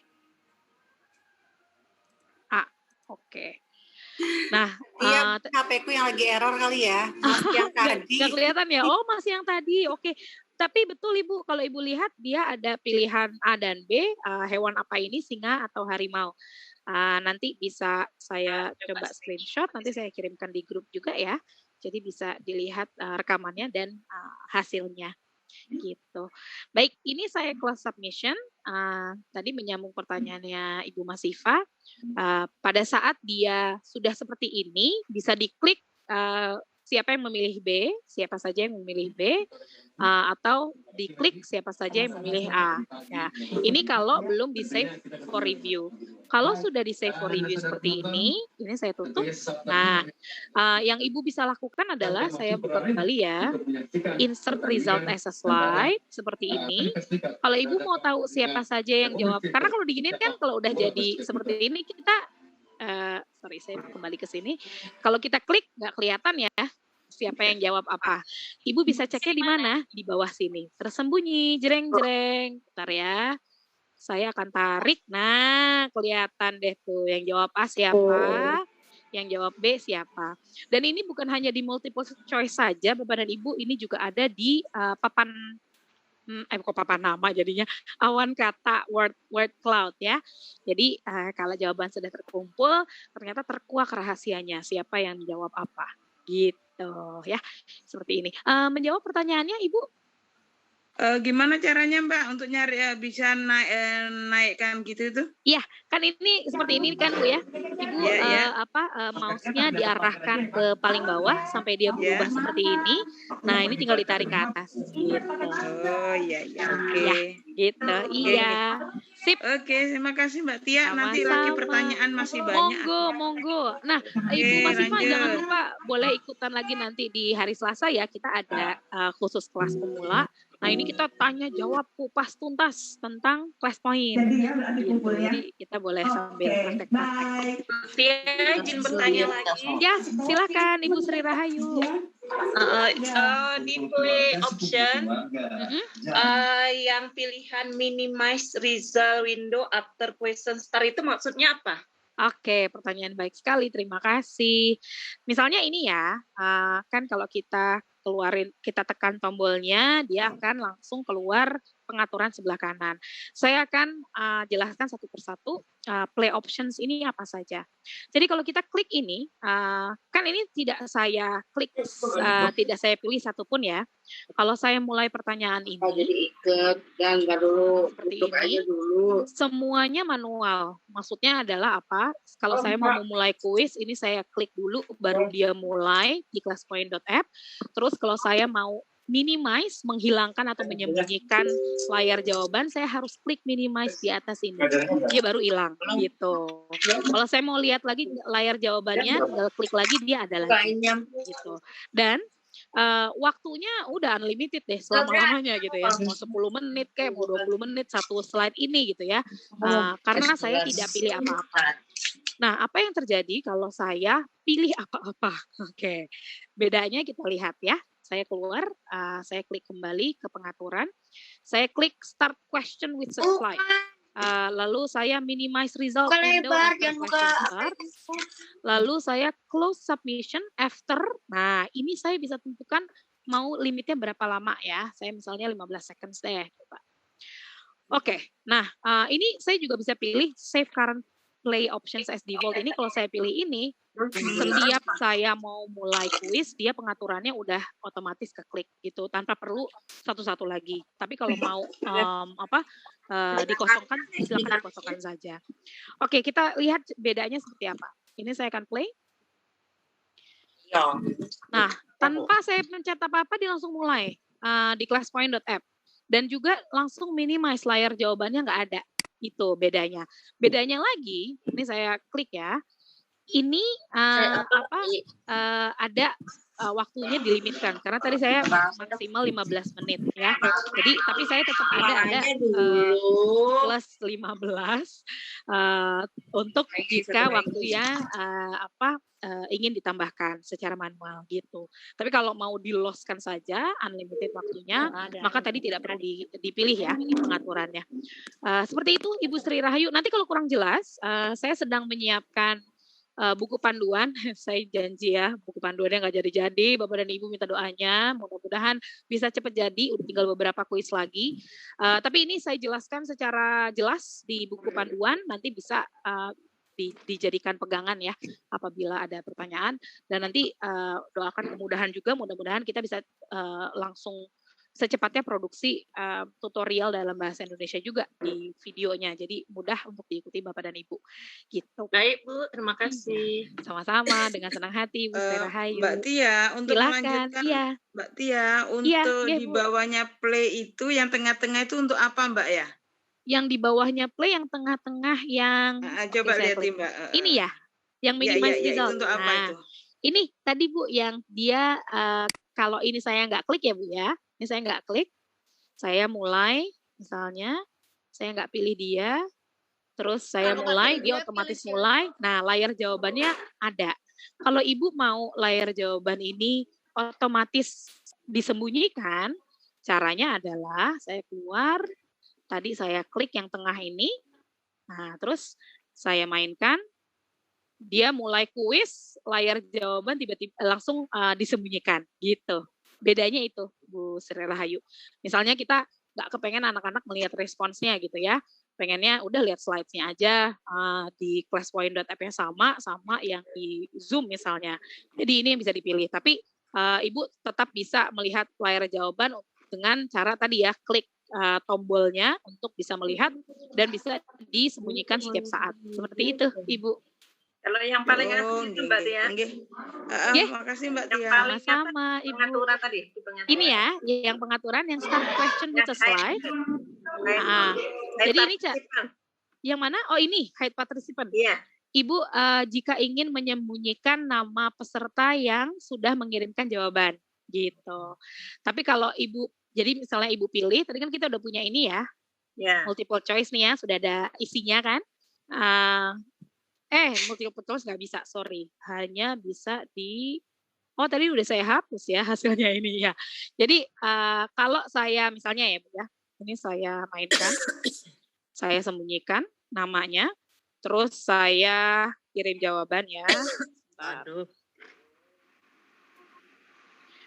A, oke. Nah, iya, HP-ku yang lagi error kali ya. Masih yang tadi. Nggak kelihatan ya? Oh, masih yang tadi. Oke. Tapi betul Ibu, kalau Ibu lihat dia ada pilihan A dan B, hewan apa ini, singa atau harimau. Nanti bisa saya coba screenshot, nanti saya kirimkan di grup juga ya. Jadi bisa dilihat rekamannya dan hasilnya. Gitu. Baik, ini saya close submission. Tadi menyambung pertanyaannya Ibu Masifa. Pada saat dia sudah seperti ini, bisa diklik siapa yang memilih B, siapa saja yang memilih B, atau diklik siapa saja yang memilih A. Ya, ini kalau belum di save for review. Kalau sudah di save for review seperti ini saya tutup. Nah, yang Ibu bisa lakukan adalah saya buka kembali ya, insert result as a slide seperti ini. Kalau Ibu mau tahu siapa saja yang jawab, karena kalau diginiin kan kalau udah jadi seperti ini kita saya kembali ke sini. Kalau kita klik nggak kelihatan ya siapa yang jawab apa. Ibu bisa ceknya di mana? Di bawah sini. Tersembunyi, jreng-jreng. Bentar ya. Saya akan tarik. Nah, kelihatan deh tuh yang jawab A siapa, yang jawab B siapa. Dan ini bukan hanya di multiple choice saja, Bapak dan Ibu, ini juga ada di papan papan nama jadinya, awan kata word cloud ya. Jadi kalau jawaban sudah terkumpul, ternyata terkuak rahasianya siapa yang menjawab apa. Gitu ya. Seperti ini. Menjawab pertanyaannya Ibu? Gimana caranya Mbak untuk nyari bisa naikkan gitu itu? Iya, kan ini seperti ini kan Bu ya. Ibu mouse-nya diarahkan ke paling bawah sampai dia berubah seperti ini. Nah, ini tinggal ditarik ke atas gitu. Oh iya oke. Ya, gitu. Iya. Sip. Oke, terima kasih Mbak Tia. Nanti lagi pertanyaan masih banyak. Monggo. Nah, Ibu Masifa jangan lupa boleh ikutan lagi nanti di hari Selasa ya. Kita ada khusus kelas pemula. Nah ini kita tanya jawab kupas tuntas tentang class point. Jadi kita boleh sambil praktek-praktek. Tia izin bertanya lagi. Ya silakan Ibu Sri Rahayu. Di play option yang pilihan minimize result window after question start itu maksudnya apa? Oke, pertanyaan baik sekali. Terima kasih. Misalnya ini ya, kan kalau kita tekan tombolnya, dia akan langsung keluar pengaturan sebelah kanan. Saya akan jelaskan satu persatu play options ini apa saja. Jadi kalau kita klik ini, kan ini tidak saya klik, tidak saya pilih satupun ya. Kalau saya mulai pertanyaan ini, jadi ikat dan nggak dulu, seperti tutup ini, aja dulu. semuanya manual. Maksudnya adalah apa? Kalau saya mau memulai kuis, ini saya klik dulu, baru dia mulai di classpoint.app. Terus kalau saya mau minimize, menghilangkan atau menyembunyikan layar jawaban, saya harus klik minimize di atas ini. Dia baru hilang gitu. Kalau saya mau lihat lagi layar jawabannya, tinggal klik lagi, dia ada lagi gitu. Dan waktunya udah unlimited deh selama-lamanya gitu ya. Mau 10 menit kayak mau 20 menit satu slide ini gitu ya. Karena saya tidak pilih apa-apa. Nah, apa yang terjadi kalau saya pilih apa-apa? Oke. Bedanya kita lihat ya. Saya keluar, saya klik kembali ke pengaturan. Saya klik start question with slide. Lalu saya minimize result window after question start. Lalu saya close submission after. Nah, ini saya bisa tentukan mau limitnya berapa lama ya. Saya misalnya 15 seconds deh. Oke, nah ini saya juga bisa pilih save current play options as default. Ini kalau saya pilih ini, setiap saya mau mulai kuis, dia pengaturannya udah otomatis keklik gitu, tanpa perlu satu-satu lagi. Tapi kalau mau dikosongkan, silakan dikosongkan saja. Oke, kita lihat bedanya seperti apa. Ini saya akan play. Nah, tanpa saya mencet apa-apa, dia langsung mulai di classpoint.app. Dan juga langsung minimize layar jawabannya nggak ada. Itu bedanya. Bedanya lagi, ini saya klik ya. Ini ada waktunya dilimitkan karena tadi saya maksimal 15 menit ya. Jadi tapi saya tetap ada plus 15 untuk jika waktunya ingin ditambahkan secara manual gitu. Tapi kalau mau di-loss-kan saja unlimited waktunya, maka tadi tidak perlu dipilih ya pengaturannya. Seperti itu Ibu Sri Rahayu. Nanti kalau kurang jelas, saya sedang menyiapkan buku panduan. Saya janji ya, buku panduannya nggak jadi-jadi. Bapak dan Ibu minta doanya, mudah-mudahan bisa cepat jadi. Udah tinggal beberapa kuis lagi. Tapi ini saya jelaskan secara jelas di buku panduan. Nanti bisa dijadikan pegangan ya apabila ada pertanyaan. Dan nanti doakan kemudahan juga. Mudah-mudahan kita bisa langsung secepatnya produksi tutorial dalam bahasa Indonesia juga di videonya. Jadi mudah untuk diikuti Bapak dan Ibu. Gitu. Baik Bu, terima kasih. Sama-sama, dengan senang hati Bu Sri Rahayu. Mbak Tia, untuk Silakan. melanjutkan, Iya. Mbak Tia, untuk di bawahnya play itu, yang tengah-tengah itu untuk apa Mbak ya? Yang di bawahnya play, yang tengah-tengah yang... coba lihat Mbak. Ini ya, yang minimize result. Itu untuk apa itu? Ini tadi Bu, yang dia, kalau ini saya nggak klik ya Bu ya, ini saya nggak klik, saya mulai, misalnya, saya nggak pilih dia, terus saya mulai, dia otomatis mulai, nah layar jawabannya ada. Kalau Ibu mau layar jawaban ini otomatis disembunyikan, caranya adalah saya keluar, tadi saya klik yang tengah ini, nah terus saya mainkan, dia mulai kuis, layar jawaban tiba-tiba langsung disembunyikan, gitu. Bedanya itu, Bu Sri Rahayu. Misalnya kita nggak kepengen anak-anak melihat responsnya gitu ya, pengennya udah lihat slides-nya aja, di classpoint.app-nya sama yang di Zoom misalnya. Jadi ini yang bisa dipilih. Tapi Ibu tetap bisa melihat layar jawaban dengan cara tadi ya, klik tombolnya untuk bisa melihat dan bisa disembunyikan setiap saat. Seperti itu, Ibu. Kalau yang paling asli itu Mbak Tia. Makasih Mbak Tia. Sama-sama Ibu. Pengaturan tadi. Ini ya, yang pengaturan yang start question with a slide. Jadi ini yang mana? Oh ini hide participant. Iya. Ibu jika ingin menyembunyikan nama peserta yang sudah mengirimkan jawaban, gitu. Tapi kalau Ibu, jadi misalnya Ibu pilih, tadi kan kita udah punya ini ya, multiple choice nih ya, sudah ada isinya kan. Multiple choice nggak bisa, sorry. Hanya bisa tadi udah saya hapus ya hasilnya ini ya. Jadi kalau saya misalnya ya Bu ya, ini saya mainkan, saya sembunyikan namanya, terus saya kirim jawaban ya.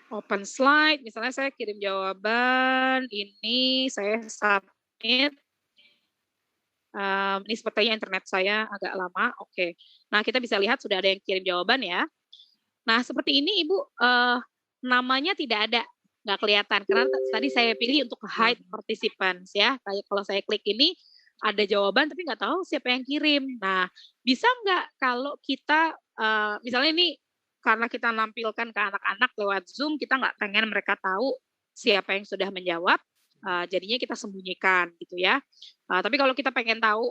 Open slide, misalnya saya kirim jawaban, ini saya submit. Ini sepertinya internet saya agak lama, oke. Nah, kita bisa lihat sudah ada yang kirim jawaban ya. Nah, seperti ini Ibu, namanya tidak ada, nggak kelihatan. Karena tadi saya pilih untuk hide participants ya. Kayak kalau saya klik ini, ada jawaban tapi nggak tahu siapa yang kirim. Nah, bisa nggak kalau kita, misalnya ini karena kita nampilkan ke anak-anak lewat Zoom, kita nggak pengen mereka tahu siapa yang sudah menjawab, jadinya kita sembunyikan gitu ya. Tapi kalau kita pengen tahu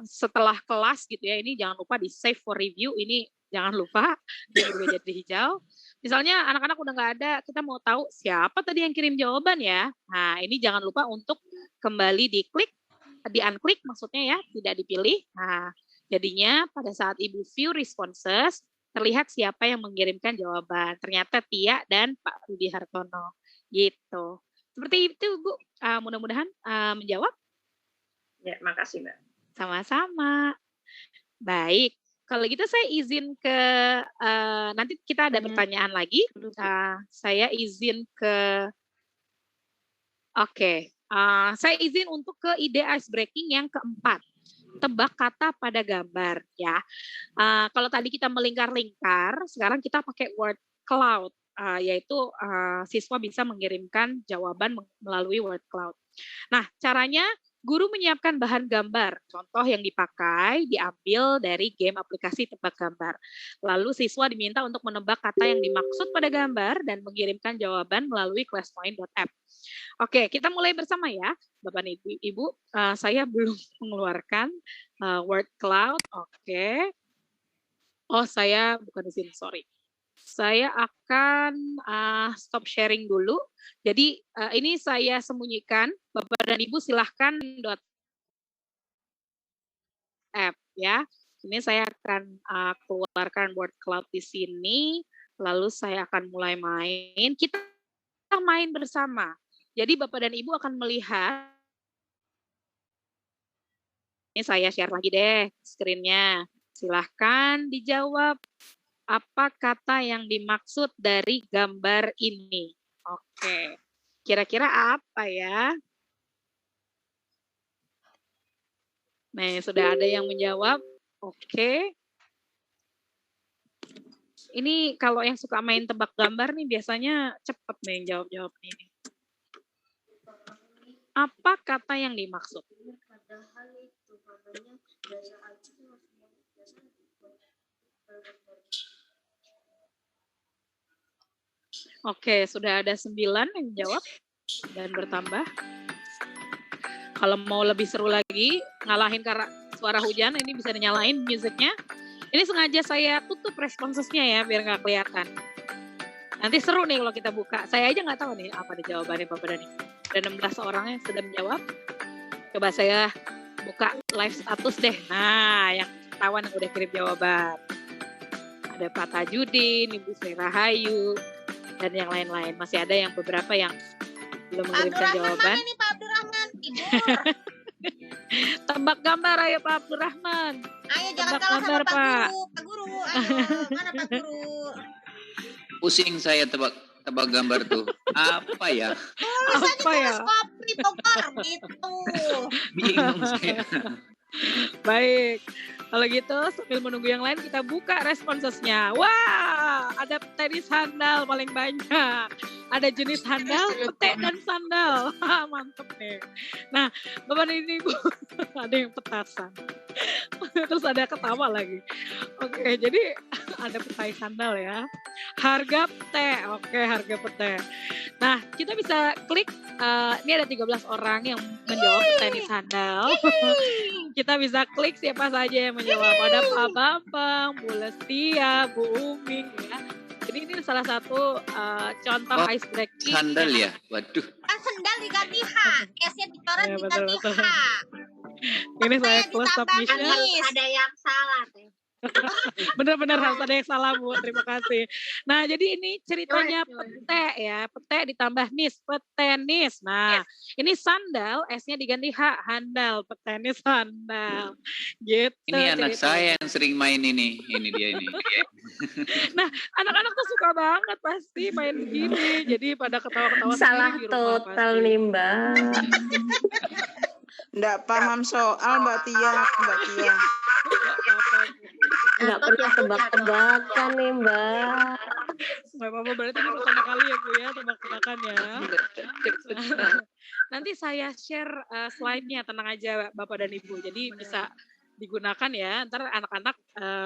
setelah kelas gitu ya, ini jangan lupa di save for review, ini jangan lupa dia berubah jadi hijau. Misalnya anak-anak udah nggak ada, kita mau tahu siapa tadi yang kirim jawaban ya. Nah, ini jangan lupa untuk kembali diklik, di-unclick maksudnya ya, tidak dipilih. Nah, jadinya pada saat Ibu view responses, terlihat siapa yang mengirimkan jawaban. Ternyata Tia dan Pak Rudi Hartono. Gitu. Seperti itu, Bu. Mudah-mudahan menjawab. Ya, makasih, Mbak. Sama-sama. Baik. Kalau gitu saya izin ke, nanti kita ada pertanyaan lagi. Saya izin ke, oke. Saya izin untuk ke ide ice breaking yang keempat. Tebak kata pada gambar ya. Kalau tadi kita melingkar-lingkar, sekarang kita pakai word cloud, yaitu siswa bisa mengirimkan jawaban melalui word cloud. Nah, caranya guru menyiapkan bahan gambar. Contoh yang dipakai diambil dari game aplikasi tebak gambar. Lalu siswa diminta untuk menebak kata yang dimaksud pada gambar dan mengirimkan jawaban melalui classpoint.app. Oke, kita mulai bersama ya, Bapak Ibu. Saya belum mengeluarkan word cloud. Oke. Oh, saya bukan di sini, sorry. Saya akan stop sharing dulu. Jadi ini saya sembunyikan. Bapak dan Ibu silahkan app ya. Ini saya akan keluarkan word cloud di sini. Lalu saya akan mulai main. Kita main bersama. Jadi Bapak dan Ibu akan melihat. Ini saya share lagi deh screen-nya. Silahkan dijawab apa kata yang dimaksud dari gambar ini. Oke. Kira-kira apa ya? Nah, sudah ada yang menjawab. Oke. Ini kalau yang suka main tebak gambar nih biasanya cepet nih jawab-jawab ini. Apa kata yang dimaksud? Oke, sudah ada 9 yang jawab dan bertambah. Kalau mau lebih seru lagi, ngalahin karena suara hujan, ini bisa dinyalain musiknya. Ini sengaja saya tutup responsesnya ya, biar nggak kelihatan. Nanti seru nih kalau kita buka. Saya aja nggak tahu nih apa nih jawabannya Bapak dan Ibu. Ada 16 orang yang sudah menjawab. Coba saya buka live status deh. Nah, yang ketahuan yang udah kirim jawaban. Ada Pak Tajudin, Ibu Sri Rahayu, dan yang lain-lain. Masih ada yang beberapa yang belum mengirimkan jawaban. Mana nih Pak Abdurrahman? Tidur. Tebak gambar ayo Pak Abdurrahman. Ayo jangan kalah sama Pak Guru. Pak Guru, ayo. Mana Pak Guru? Pusing saya tebak gambar tuh. Apa ya? Tulisannya teleskopi Bogor gitu. Bingung saya. Baik. Kalau gitu sambil menunggu yang lain kita buka responsesnya. Wah, ada tenis handal paling banyak. Ada jenis handal, petek dan sandal. Mantep nih. Nah, Bapak dan Ibu, ada yang petasan. Terus ada ketawa lagi. Oke, jadi ada petai sandal ya. Harga pete. Oke, harga pete. Nah, kita bisa klik. Ini ada 13 orang yang menjawab tenis handal. Kita bisa klik siapa saja yang menjawab. Ada Pak Bambang, Bu Lestia, Bu Umi ya. Jadi ini salah satu contoh ice breaking. Sandal ya? Waduh. Kan sandal diganti H, S-nya dicoret diganti H. Ini saya close submission. Ada yang salah. Benar-benar harus ada yang salah, Bu. Terima kasih. Nah, jadi ini ceritanya pete ya. Pete ditambah nis, petenis. Nah, ini sandal, S-nya diganti H, handal, petenis, handal. Gitu. Ini anak ceritanya. saya yang sering main ini. Ini dia ini. Nah, anak-anak tuh suka banget pasti main begini. Jadi pada ketawa-ketawa Salah sendiri di rumah total pasti. nih, Mbak. Enggak paham soal Mbak Tia. Nggak pernah tebak-tebakan nih, Mbak. Nggak apa-apa, berarti ini pertama kali ya Bu ya, tebak-tebakan ya. Nanti saya share slide-nya, tenang aja Bapak dan Ibu. Jadi bisa digunakan ya, ntar anak-anak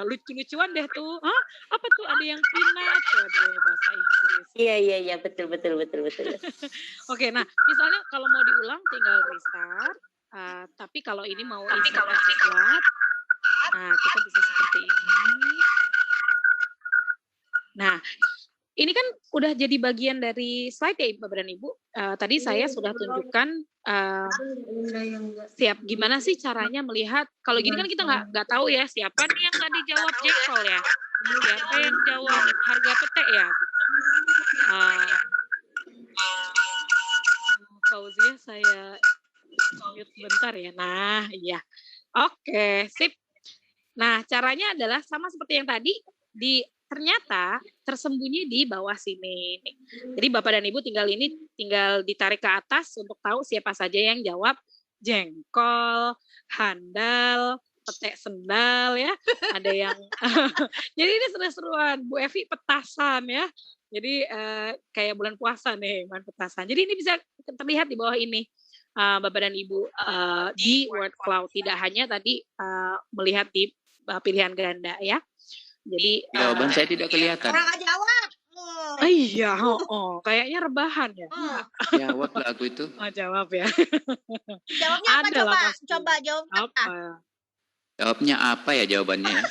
lucu-lucuan deh tuh. Hah? Apa tuh, ada yang peanut? Waduh, bahasa Inggris. Iya, betul. Oke, nah misalnya kalau mau diulang tinggal restart. Tapi kalau ini mau insert sesuatu, nah kita bisa seperti ini. Nah, ini kan udah jadi bagian dari slide ya Bapak dan Ibu. Tadi saya sudah tunjukkan gimana sih caranya melihat. Kalau gini kan kita nggak tahu ya siapa nih yang tadi jawab jengkol ya. Siapa yang jawab harga pete ya. Fauzia saya mute bentar ya. Nah, iya. Oke, sip. Nah, caranya adalah sama seperti yang tadi, ternyata tersembunyi di bawah sini. Jadi Bapak dan Ibu tinggal ditarik ke atas untuk tahu siapa saja yang jawab jengkol, handal, petek sendal ya. Ada yang jadi ini seru-seruan. Bu Evi petasan ya. Jadi kayak bulan puasa nih, main petasan. Jadi ini bisa terlihat di bawah ini. Bapak dan Ibu di word cloud, tidak hanya tadi melihat di pilihan ganda ya. Jadi jawaban saya tidak kelihatan. Orang jawab. Iya, kayaknya rebahan ya. Jawab lah aku itu. Jawab ya. Jawabnya apa Ada coba? lah pasti. Coba jawab apa? Jawabnya apa ya jawabannya?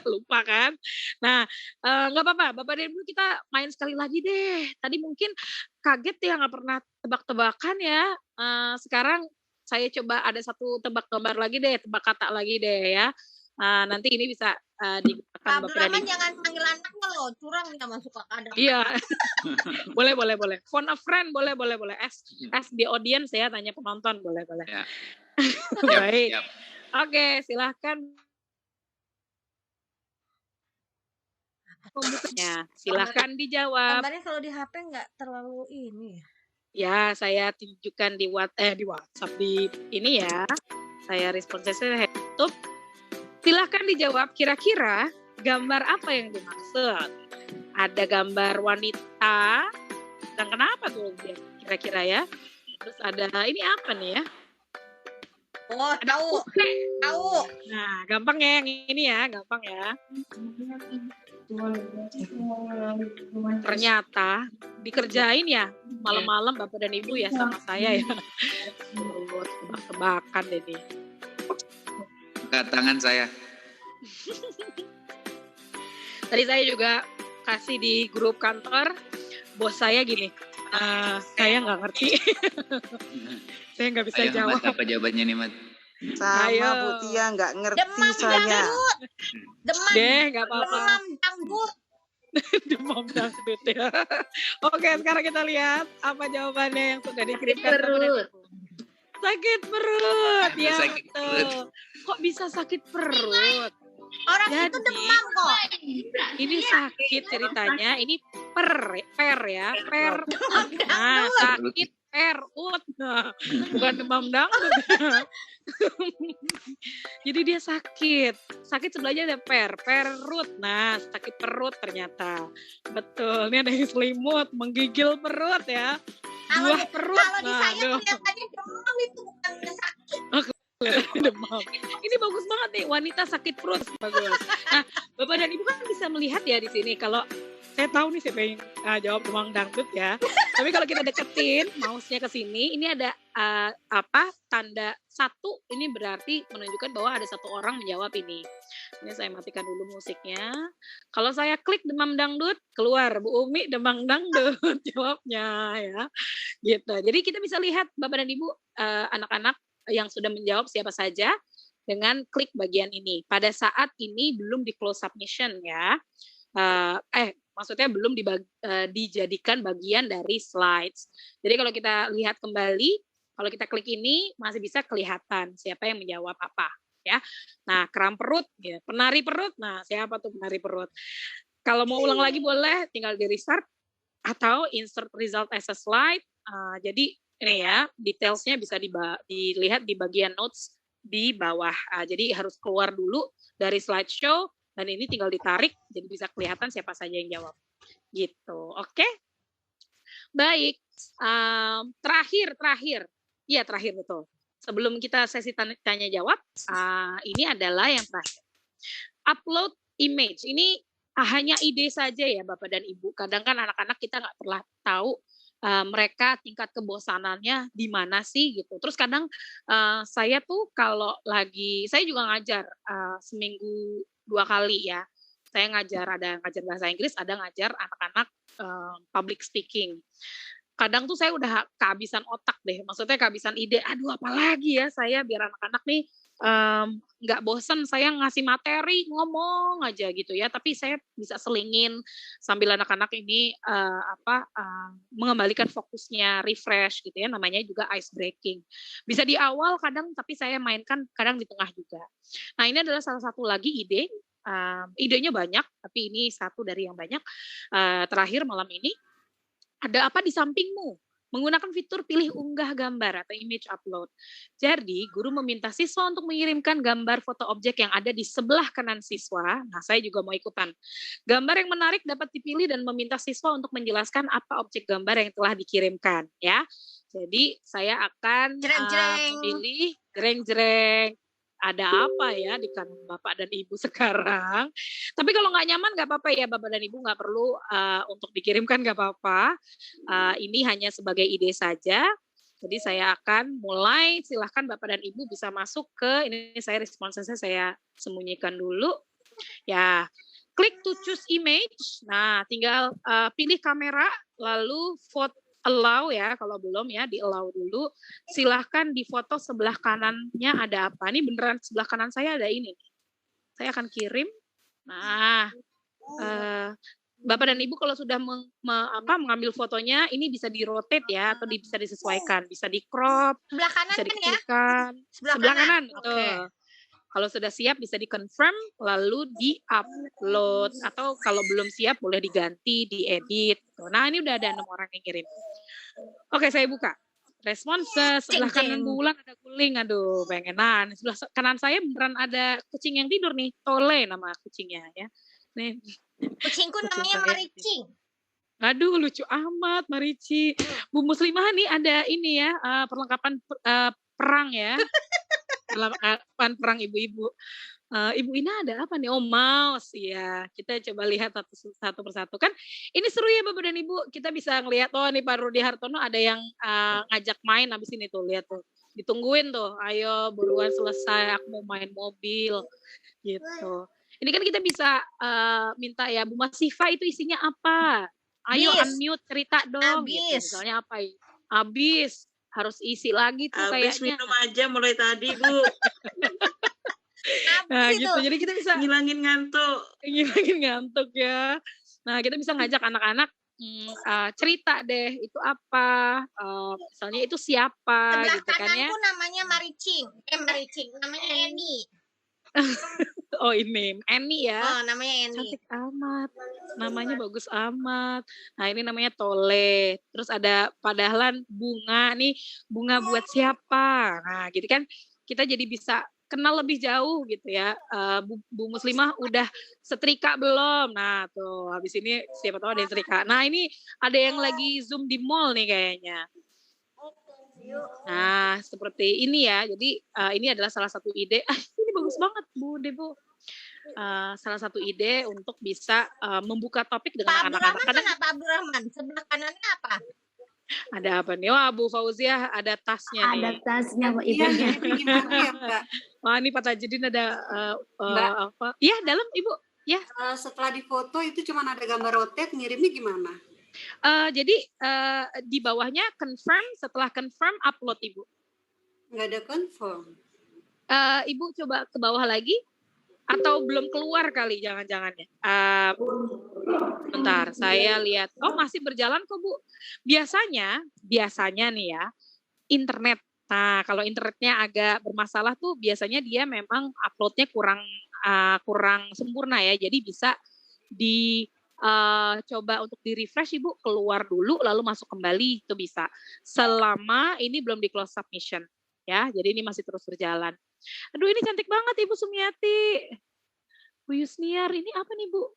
Lupa kan? Nah, nggak apa-apa. Bapak dan Ibu kita main sekali lagi deh. Tadi mungkin kaget ya nggak pernah tebak-tebakan ya. Sekarang saya coba ada satu tebak gambar lagi deh, tebak kata lagi deh ya. Nanti ini bisa digunakan Bapak dan Ibu. Jangan panggil anaknya loh, curang dia masuk ke kadang. Iya. boleh. Phone a friend boleh. Ask the audience ya, tanya penonton boleh. Ya. Baik. Siap. Oke, silahkan. Pembukanya, silahkan dijawab. Gambarnya kalau di HP nggak terlalu ini ya. Ya, saya tunjukkan di WhatsApp di ini ya. Saya responsnya YouTube. Silahkan dijawab kira-kira gambar apa yang dimaksud. Ada gambar wanita. Dan kenapa tuh kira-kira ya? Terus ada ini apa nih ya? Oh, tahu. Nah, gampang ya yang ini ya, gampang ya. Ternyata dikerjain ya malam-malam Bapak dan Ibu ya sama saya ya. Tebak-tebakan ini. Angkat tangan saya. Tadi saya juga kasih di grup kantor, bos saya gini, saya nggak ngerti. Saya nggak bisa Ayo, jawab. Mat, apa jawabannya nih, Mat? Sama Bu Tia nggak ngerti saya. Deh, nggak apa-apa. Demam dangdut. Demam dangdut ya. Oke, sekarang kita lihat apa jawabannya yang sudah dikirimkan. Sakit perut. Ya, Sakit perut. betul. Kok bisa sakit perut? Orang Jadi, itu demam kok. Ini sakit ceritanya. Ini per ya. Nah, sakit perut. Nah, bukan demam dangdut. Jadi dia sakit sebelahnya ada perut. Nah, sakit perut ternyata. Betul. Ini ada yang selimut, menggigil perut ya. Buah perut. Kalau di saya kelihatannya demam itu bukan sakit. Demam. Ini bagus banget nih, wanita sakit perut. Bagus. Nah, Bapak dan Ibu kan bisa melihat ya di sini. Kalau saya tahu nih siapa yang jawab demam dangdut ya. Tapi kalau kita deketin mouse-nya ke sini, ini ada tanda 1. Ini berarti menunjukkan bahwa ada 1 orang menjawab ini. Ini saya matikan dulu musiknya. Kalau saya klik demam dangdut, keluar Bu Umi demam dangdut jawabnya ya. Gitu. Jadi kita bisa lihat Bapak dan Ibu anak-anak yang sudah menjawab siapa saja. dengan klik bagian ini. Pada saat ini belum di close submission ya. Maksudnya belum dijadikan bagian dari slides. Jadi kalau kita lihat kembali, kalau kita klik ini masih bisa kelihatan siapa yang menjawab apa ya. Nah, kram perut, ya, penari perut. Nah, siapa tuh penari perut? Kalau mau ulang lagi boleh, tinggal di restart atau insert result as a slide. Jadi ini ya, detailsnya bisa dilihat di bagian notes di bawah. Jadi harus keluar dulu dari slideshow dan ini tinggal ditarik, jadi bisa kelihatan siapa saja yang jawab. Gitu, oke? Baik, terakhir. Iya terakhir betul. Sebelum kita sesi tanya jawab, ini adalah yang terakhir. Upload image. Ini hanya ide saja ya Bapak dan Ibu. Kadang kan anak-anak kita nggak pernah tahu mereka tingkat kebosanannya di mana sih gitu. Terus kadang saya tuh kalau saya juga ngajar seminggu 2 kali ya. Saya ada ngajar bahasa Inggris, ada ngajar anak-anak public speaking. Kadang tuh saya udah kehabisan otak deh, maksudnya kehabisan ide. Aduh, apalagi ya saya biar anak-anak nih nggak bosen, saya ngasih materi ngomong aja gitu ya. Tapi saya bisa selingin sambil anak-anak ini mengembalikan fokusnya, refresh gitu ya. Namanya juga ice breaking. Bisa di awal kadang, tapi saya mainkan kadang di tengah juga. Nah ini adalah salah satu lagi ide. Idenya banyak, tapi ini satu dari yang banyak. Terakhir malam ini. Ada apa di sampingmu? Menggunakan fitur pilih unggah gambar atau image upload. Jadi, guru meminta siswa untuk mengirimkan gambar foto objek yang ada di sebelah kanan siswa. Nah, saya juga mau ikutan. Gambar yang menarik dapat dipilih dan meminta siswa untuk menjelaskan apa objek gambar yang telah dikirimkan. Ya, jadi saya akan memilih jreng-jreng. Ada apa ya di kanan Bapak dan Ibu sekarang. Tapi kalau nggak nyaman nggak apa-apa ya Bapak dan Ibu, nggak perlu untuk dikirimkan nggak apa-apa. Ini hanya sebagai ide saja. Jadi saya akan mulai, silahkan Bapak dan Ibu bisa masuk ke, ini saya responsnya saya sembunyikan dulu. Ya, klik to choose image. Nah, tinggal pilih kamera, lalu vote allow ya, kalau belum ya di allow dulu. Silahkan di foto sebelah kanannya ada apa. Ini beneran sebelah kanan saya ada ini. Saya akan kirim. Nah, Bapak dan Ibu kalau sudah mengambil fotonya, ini bisa di-rotate ya, atau bisa disesuaikan. Bisa di-crop, sebelah kanan bisa kan dikecilkan. ya? Sebelah kanan. Okay. Kalau sudah siap bisa di-confirm, lalu di-upload. Atau kalau belum siap boleh diganti, diedit. Nah ini udah ada 6 orang yang kirim. Oke, saya buka. Respons sebelah kanan bulan ada guling. Aduh, pengenan. Sebelah kanan saya beneran ada kucing yang tidur nih. Tole nama kucingnya ya. Nih. Kucingku namanya Marici. Aduh, lucu amat Marici. Bu Muslimah nih ada ini ya, perlengkapan perang ya. Perang ibu-ibu. Ibu Ina ada apa nih? Oh, mouse ya. Kita coba lihat satu persatu kan. Ini seru ya Bapak dan Ibu. Kita bisa ngelihat nih Pak Rudi Hartono ada yang ngajak main habis ini tuh, lihat tuh. Ditungguin tuh. Ayo buruan selesai, aku mau main mobil gitu. Ini kan kita bisa minta ya Bu Masifa itu isinya apa? Ayo unmute cerita dong gitu. Misalnya apa ya? Habis. Harus isi lagi tuh habis kayaknya. Minum aja mulai tadi, Bu. Nah gitu, jadi kita bisa ngilangin ngantuk ya. Nah kita bisa ngajak anak-anak cerita deh, itu apa, misalnya itu siapa. Sebelah gitu kan ya. kananku namanya Maricing, namanya Eni. Oh ini Eni ya. Oh namanya Eni. Cantik amat, namanya bagus amat. Nah ini namanya Tole. Terus ada Padahalan bunga nih, bunga buat siapa. Nah gitu kan kita jadi bisa kenal lebih jauh gitu ya. Bu Muslimah udah setrika belum? Nah tuh habis ini siapa tahu ada yang setrika. Nah ini ada yang lagi zoom di mall nih kayaknya. Nah seperti ini ya. Jadi ini adalah salah satu ide. Ini bagus banget Bu Debo. Salah satu ide untuk bisa membuka topik dengan anak-anak. Pak Abdurrahman, sebelah kanannya apa? Ada apa nih? Wah, Bu Fauziah ada tasnya nih. Ada tasnya Mbak Ibunya. Wah, ini Pak Tajudin ada apa? Iya, dalam Ibu. Ya. Setelah difoto itu cuma ada gambar rotate, ngirimnya gimana? Jadi di bawahnya confirm, setelah confirm upload Ibu. Nggak ada confirm. Ibu coba ke bawah lagi. Atau belum keluar kali jangan-jangan ya. Bentar, saya lihat. Oh, masih berjalan kok, Bu. Biasanya nih ya, internet. Nah, kalau internetnya agak bermasalah tuh biasanya dia memang uploadnya kurang sempurna ya. Jadi bisa coba untuk di-refresh Ibu, keluar dulu lalu masuk kembali, itu bisa. Selama ini belum di close submission ya. Jadi ini masih terus berjalan. Aduh, ini cantik banget Ibu Sumiati. Bu Yusniar, ini apa nih Bu?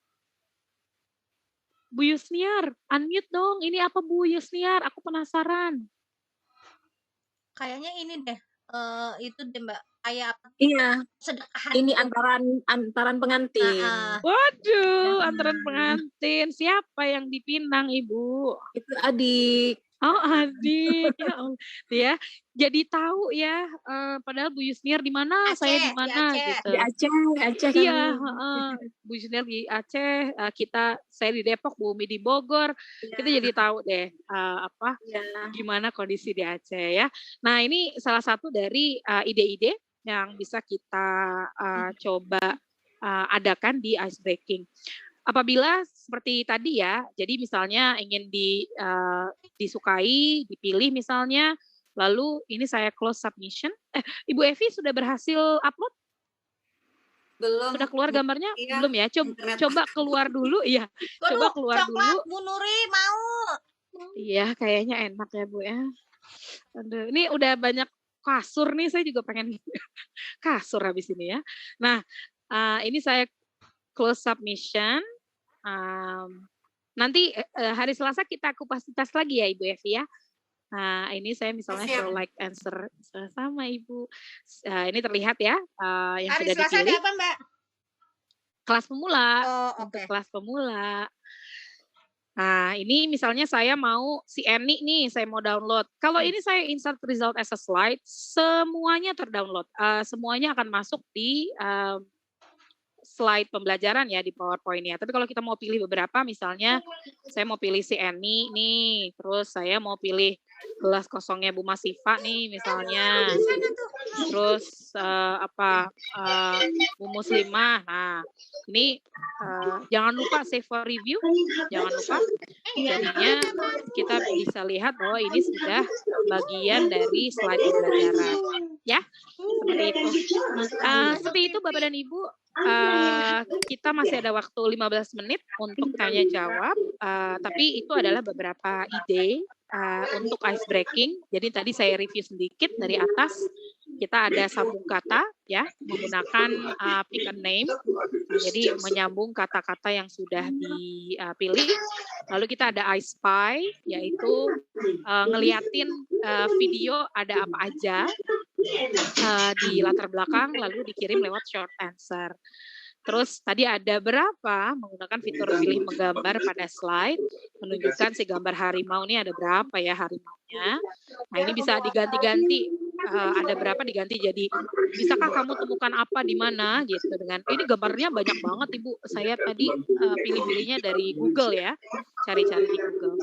Bu Yusniar, unmute dong. Ini apa Bu Yusniar? Aku penasaran. Kayaknya ini deh, itu deh Mbak, kayak apa? Iya. Sedekahan. Ini antaran pengantin. Waduh, antaran pengantin. Siapa yang dipinang Ibu? Itu adik. Oh, adik. Ya Allah. Ya, jadi tahu ya, padahal Bu Yusniar di mana, saya di mana gitu. Di Aceh kan. Iya, Bu Yusniar di Aceh, saya di Depok, Bu Umi di Bogor. Kita jadi tahu deh gimana kondisi di Aceh ya. Nah, ini salah satu dari ide-ide yang bisa kita coba adakan di ice breaking. Apabila seperti tadi ya, jadi misalnya ingin disukai, dipilih misalnya, lalu ini saya close submission. Ibu Evi sudah berhasil upload? Belum. Sudah keluar gambarnya? Iya. Belum ya? Coba keluar dulu, iya. Coba keluar dulu. Bu Nuri mau. Iya, kayaknya enak ya Bu ya. Aduh, ini udah banyak kasur nih, saya juga pengen kasur habis ini ya. Nah, ini saya close submission. Nanti hari Selasa kita kupas tuntas lagi ya Ibu Evi ya. Nah, ini saya misalnya show like answer sama Ibu. Ini terlihat ya yang Hari sudah Selasa dipilih. ada apa Mbak? Kelas pemula. Oh, Untuk kelas pemula. Nah, ini misalnya saya mau si Eni nih, saya mau download. Kalau ini saya insert result as a slide, semuanya terdownload. Semuanya akan masuk di slide pembelajaran ya di PowerPoint-nya. Tapi kalau kita mau pilih beberapa, misalnya saya mau pilih si Eni nih, terus saya mau pilih gelas kosongnya Bu Masifa nih misalnya. Terus Bu Muslimah. Nah, ini jangan lupa save for review, jangan lupa. Jadinya kita bisa lihat bahwa ini sudah bagian dari slide pembelajaran. Ya, seperti itu. Seperti itu Bapak dan Ibu. Kita masih ada waktu 15 menit untuk tanya jawab, tapi itu adalah beberapa ide untuk ice breaking. Jadi tadi saya review sedikit dari atas. Kita ada sambung kata ya, menggunakan pick a name. Jadi menyambung kata-kata yang sudah dipilih. Lalu kita ada I spy, yaitu ngeliatin video ada apa aja di latar belakang, lalu dikirim lewat short answer. Terus tadi ada berapa menggunakan fitur pilih menggambar pada slide, menunjukkan si gambar harimau ini ada berapa ya harimaunya. Nah ini bisa diganti-ganti, ada berapa diganti jadi bisakah kamu temukan apa di mana gitu dengan ini gambarnya banyak banget Ibu. Saya tadi pilih-pilihnya dari Google ya, cari-cari di Google.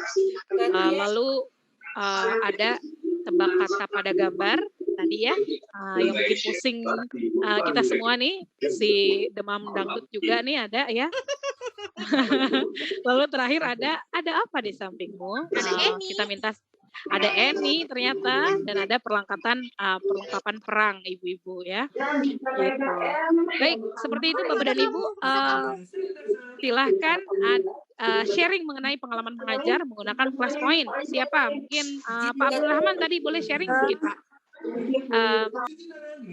Lalu ada tebak kata pada gambar tadi ya, yang bikin pusing kita semua nih, si demam dangdut juga nih ada ya. Lalu terakhir ada apa di sampingmu? Kita minta ada Eni ternyata dan ada perlengkapan perang ibu-ibu ya. Gitu. Baik, seperti itu Bapak dan Ibu. Silahkan sharing mengenai pengalaman mengajar menggunakan class point. Siapa? Mungkin Pak Abdul Rahman tadi boleh sharing sedikit Pak.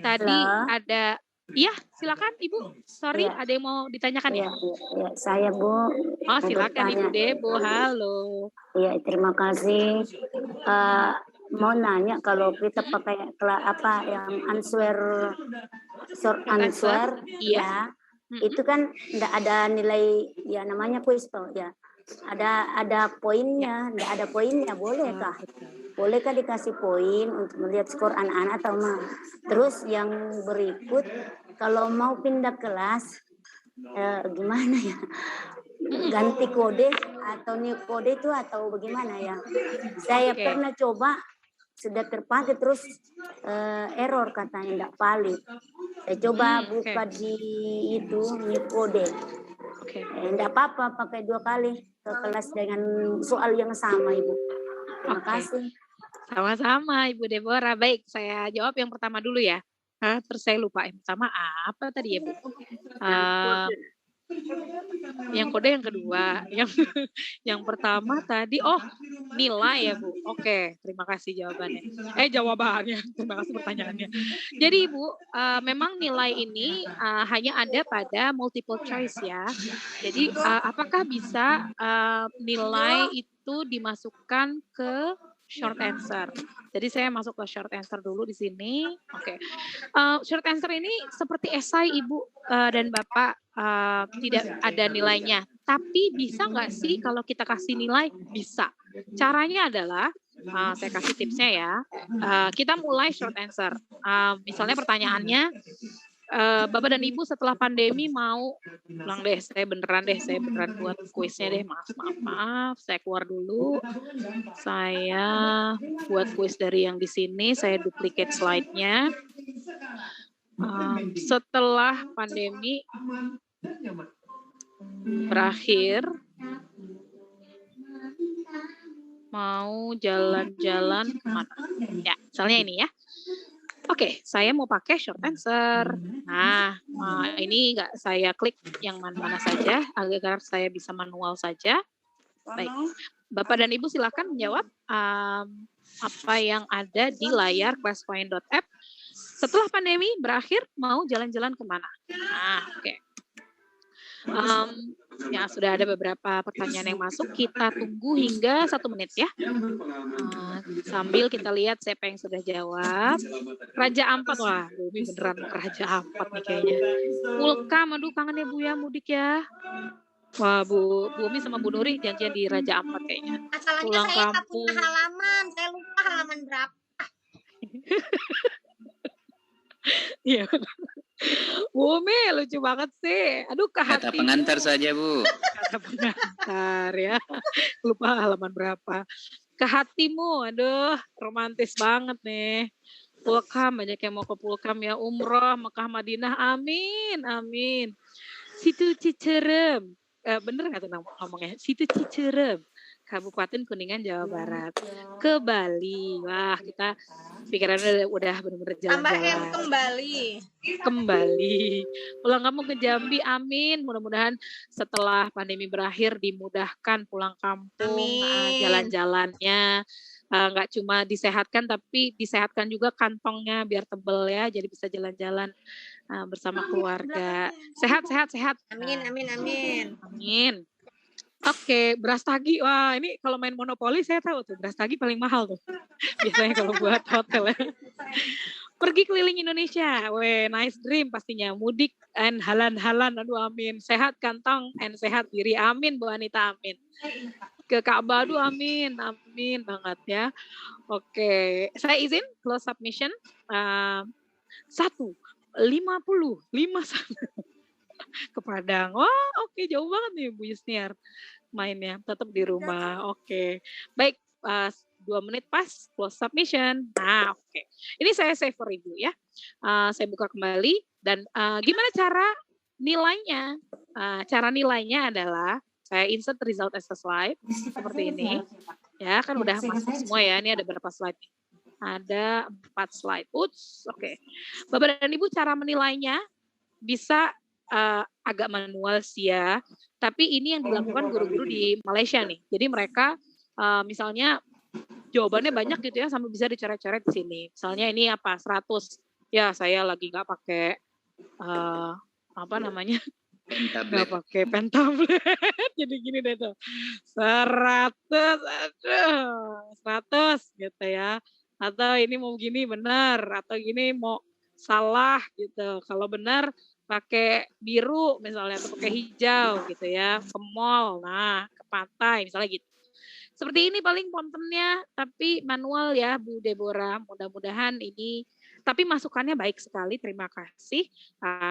Tadi ada, iya silakan Ibu. Sorry, ada yang mau ditanyakan ya? Ya, saya Bu. Oh silakan Ibu Debo. Halo. Iya terima kasih. Mau nanya kalau kita pakai apa yang short answer, iya. Itu kan enggak ada nilai ya namanya kuis ya. Ada poinnya, enggak ada poinnya, bolehkah? Bolehkah dikasih poin untuk melihat skor anak-anak atau mah? Terus yang berikut kalau mau pindah kelas gimana ya? Ganti kode atau new kode itu atau bagaimana ya? Saya pernah coba sudah terpakai terus error katanya tidak valid. Saya coba buka di itu new kode. Tidak apa-apa pakai 2 kali ke kelas dengan soal yang sama Ibu. Terima kasih. Sama-sama Ibu Deborah. Baik, saya jawab yang pertama dulu ya. Terus saya lupa yang pertama apa tadi ya Bu? Yang kode yang kedua, yang pertama tadi nilai ya Bu. Oke, terima kasih jawabannya. Terima kasih pertanyaannya. Jadi Ibu, memang nilai ini hanya ada pada multiple choice ya. Jadi apakah bisa nilai itu dimasukkan ke short answer. Jadi saya masuk ke short answer dulu di sini. Oke. Short answer ini seperti esai Ibu dan Bapak tidak ada nilainya. Tapi bisa nggak sih kalau kita kasih nilai? Bisa. Caranya adalah, saya kasih tipsnya ya. Kita mulai short answer. Misalnya pertanyaannya, Bapak dan Ibu setelah pandemi mau pulang deh, saya beneran buat kuisnya deh, maaf, saya keluar dulu, saya buat kuis dari yang di sini, saya duplicate slide-nya. Setelah pandemi berakhir, mau jalan-jalan kemana? Ya, misalnya ini ya. Oke, saya mau pakai short answer. Nah, ini nggak saya klik yang mana-mana saja, agar saya bisa manual saja. Baik, Bapak dan Ibu silakan menjawab apa yang ada di layar classpoint.app. Setelah pandemi berakhir, mau jalan-jalan kemana? Nah, oke. Ya, sudah ada beberapa pertanyaan yang masuk. Kita tunggu hingga 1 menit ya. Sambil kita lihat siapa yang sudah jawab. Raja Ampat, wah, Bumi beneran Raja Ampat nih kayaknya. Pulkam, aduh kangen ya Bu ya, mudik ya. Wah, Bu Umi sama Bu Nuri janjian di Raja Ampat kayaknya. Masalahnya Pulang saya nggak kampung. punya halaman, saya lupa halaman berapa. Iya. Bu Umi lucu banget sih. Aduh, ke Kata hati. pengantar saja Bu. Kata pengantar ya. Lupa halaman berapa. Ke hatimu, aduh romantis banget nih. Pulkam, banyak yang mau ke Pulkam ya, umroh, Mekah, Madinah, amin, amin. Situ Cicerem, bener nggak tuh ngomongnya? Situ Cicerem, Kabupaten Kuningan, Jawa Barat. Ke Bali, wah kita pikirannya udah bener-bener jalan-jalan. Kembali. Pulang kampung ke Jambi, amin. Mudah-mudahan setelah pandemi berakhir dimudahkan pulang kampung, jalan-jalannya. Nggak cuma disehatkan, tapi disehatkan juga kantongnya biar tebel ya, jadi bisa jalan-jalan bersama keluarga. Sehat. Amin, amin, amin. Amin. Oke, beras tagi. Wah, ini kalau main monopoli saya tahu tuh, beras tagi paling mahal tuh. Biasanya kalau buat hotel ya. Pergi keliling Indonesia. Weh, nice dream pastinya. Mudik and halan-halan. Aduh, amin. Sehat kantong and sehat diri. Amin, Bu Anita, amin. Ke Ka'bah, aduh, amin. Amin banget ya. Oke, saya izin close submission. 1:50. 51. Ke Padang. Wah, oke, jauh banget nih Bu Yusniar mainnya. Tetap di rumah. Oke. Baik, 2 menit pas close submission. Nah, oke. Ini saya save for Ibu ya. Saya buka kembali dan gimana cara nilainya? Cara nilainya adalah saya insert result as a slide seperti ini. Ya, kan udah masuk semua ya. Ini ada berapa slide? Ada 4 slide. Oke. Bapak dan Ibu, cara menilainya bisa agak manual sih ya, tapi ini yang dilakukan guru-guru di Malaysia nih. Jadi mereka misalnya jawabannya banyak gitu ya, sampai bisa dicoret-coret di sini. Misalnya ini apa, 100. Ya saya lagi nggak pakai apa namanya, nggak pakai pen tablet. Jadi gini deh tuh, 100, aduh, 100 gitu ya. Atau ini mau gini benar, atau gini mau salah gitu. Kalau benar pakai biru misalnya, atau pakai hijau gitu ya, ke mall, nah ke pantai misalnya gitu. Seperti ini paling kontennya, tapi manual ya Bu Deborah, mudah-mudahan ini, tapi masukannya baik sekali, terima kasih.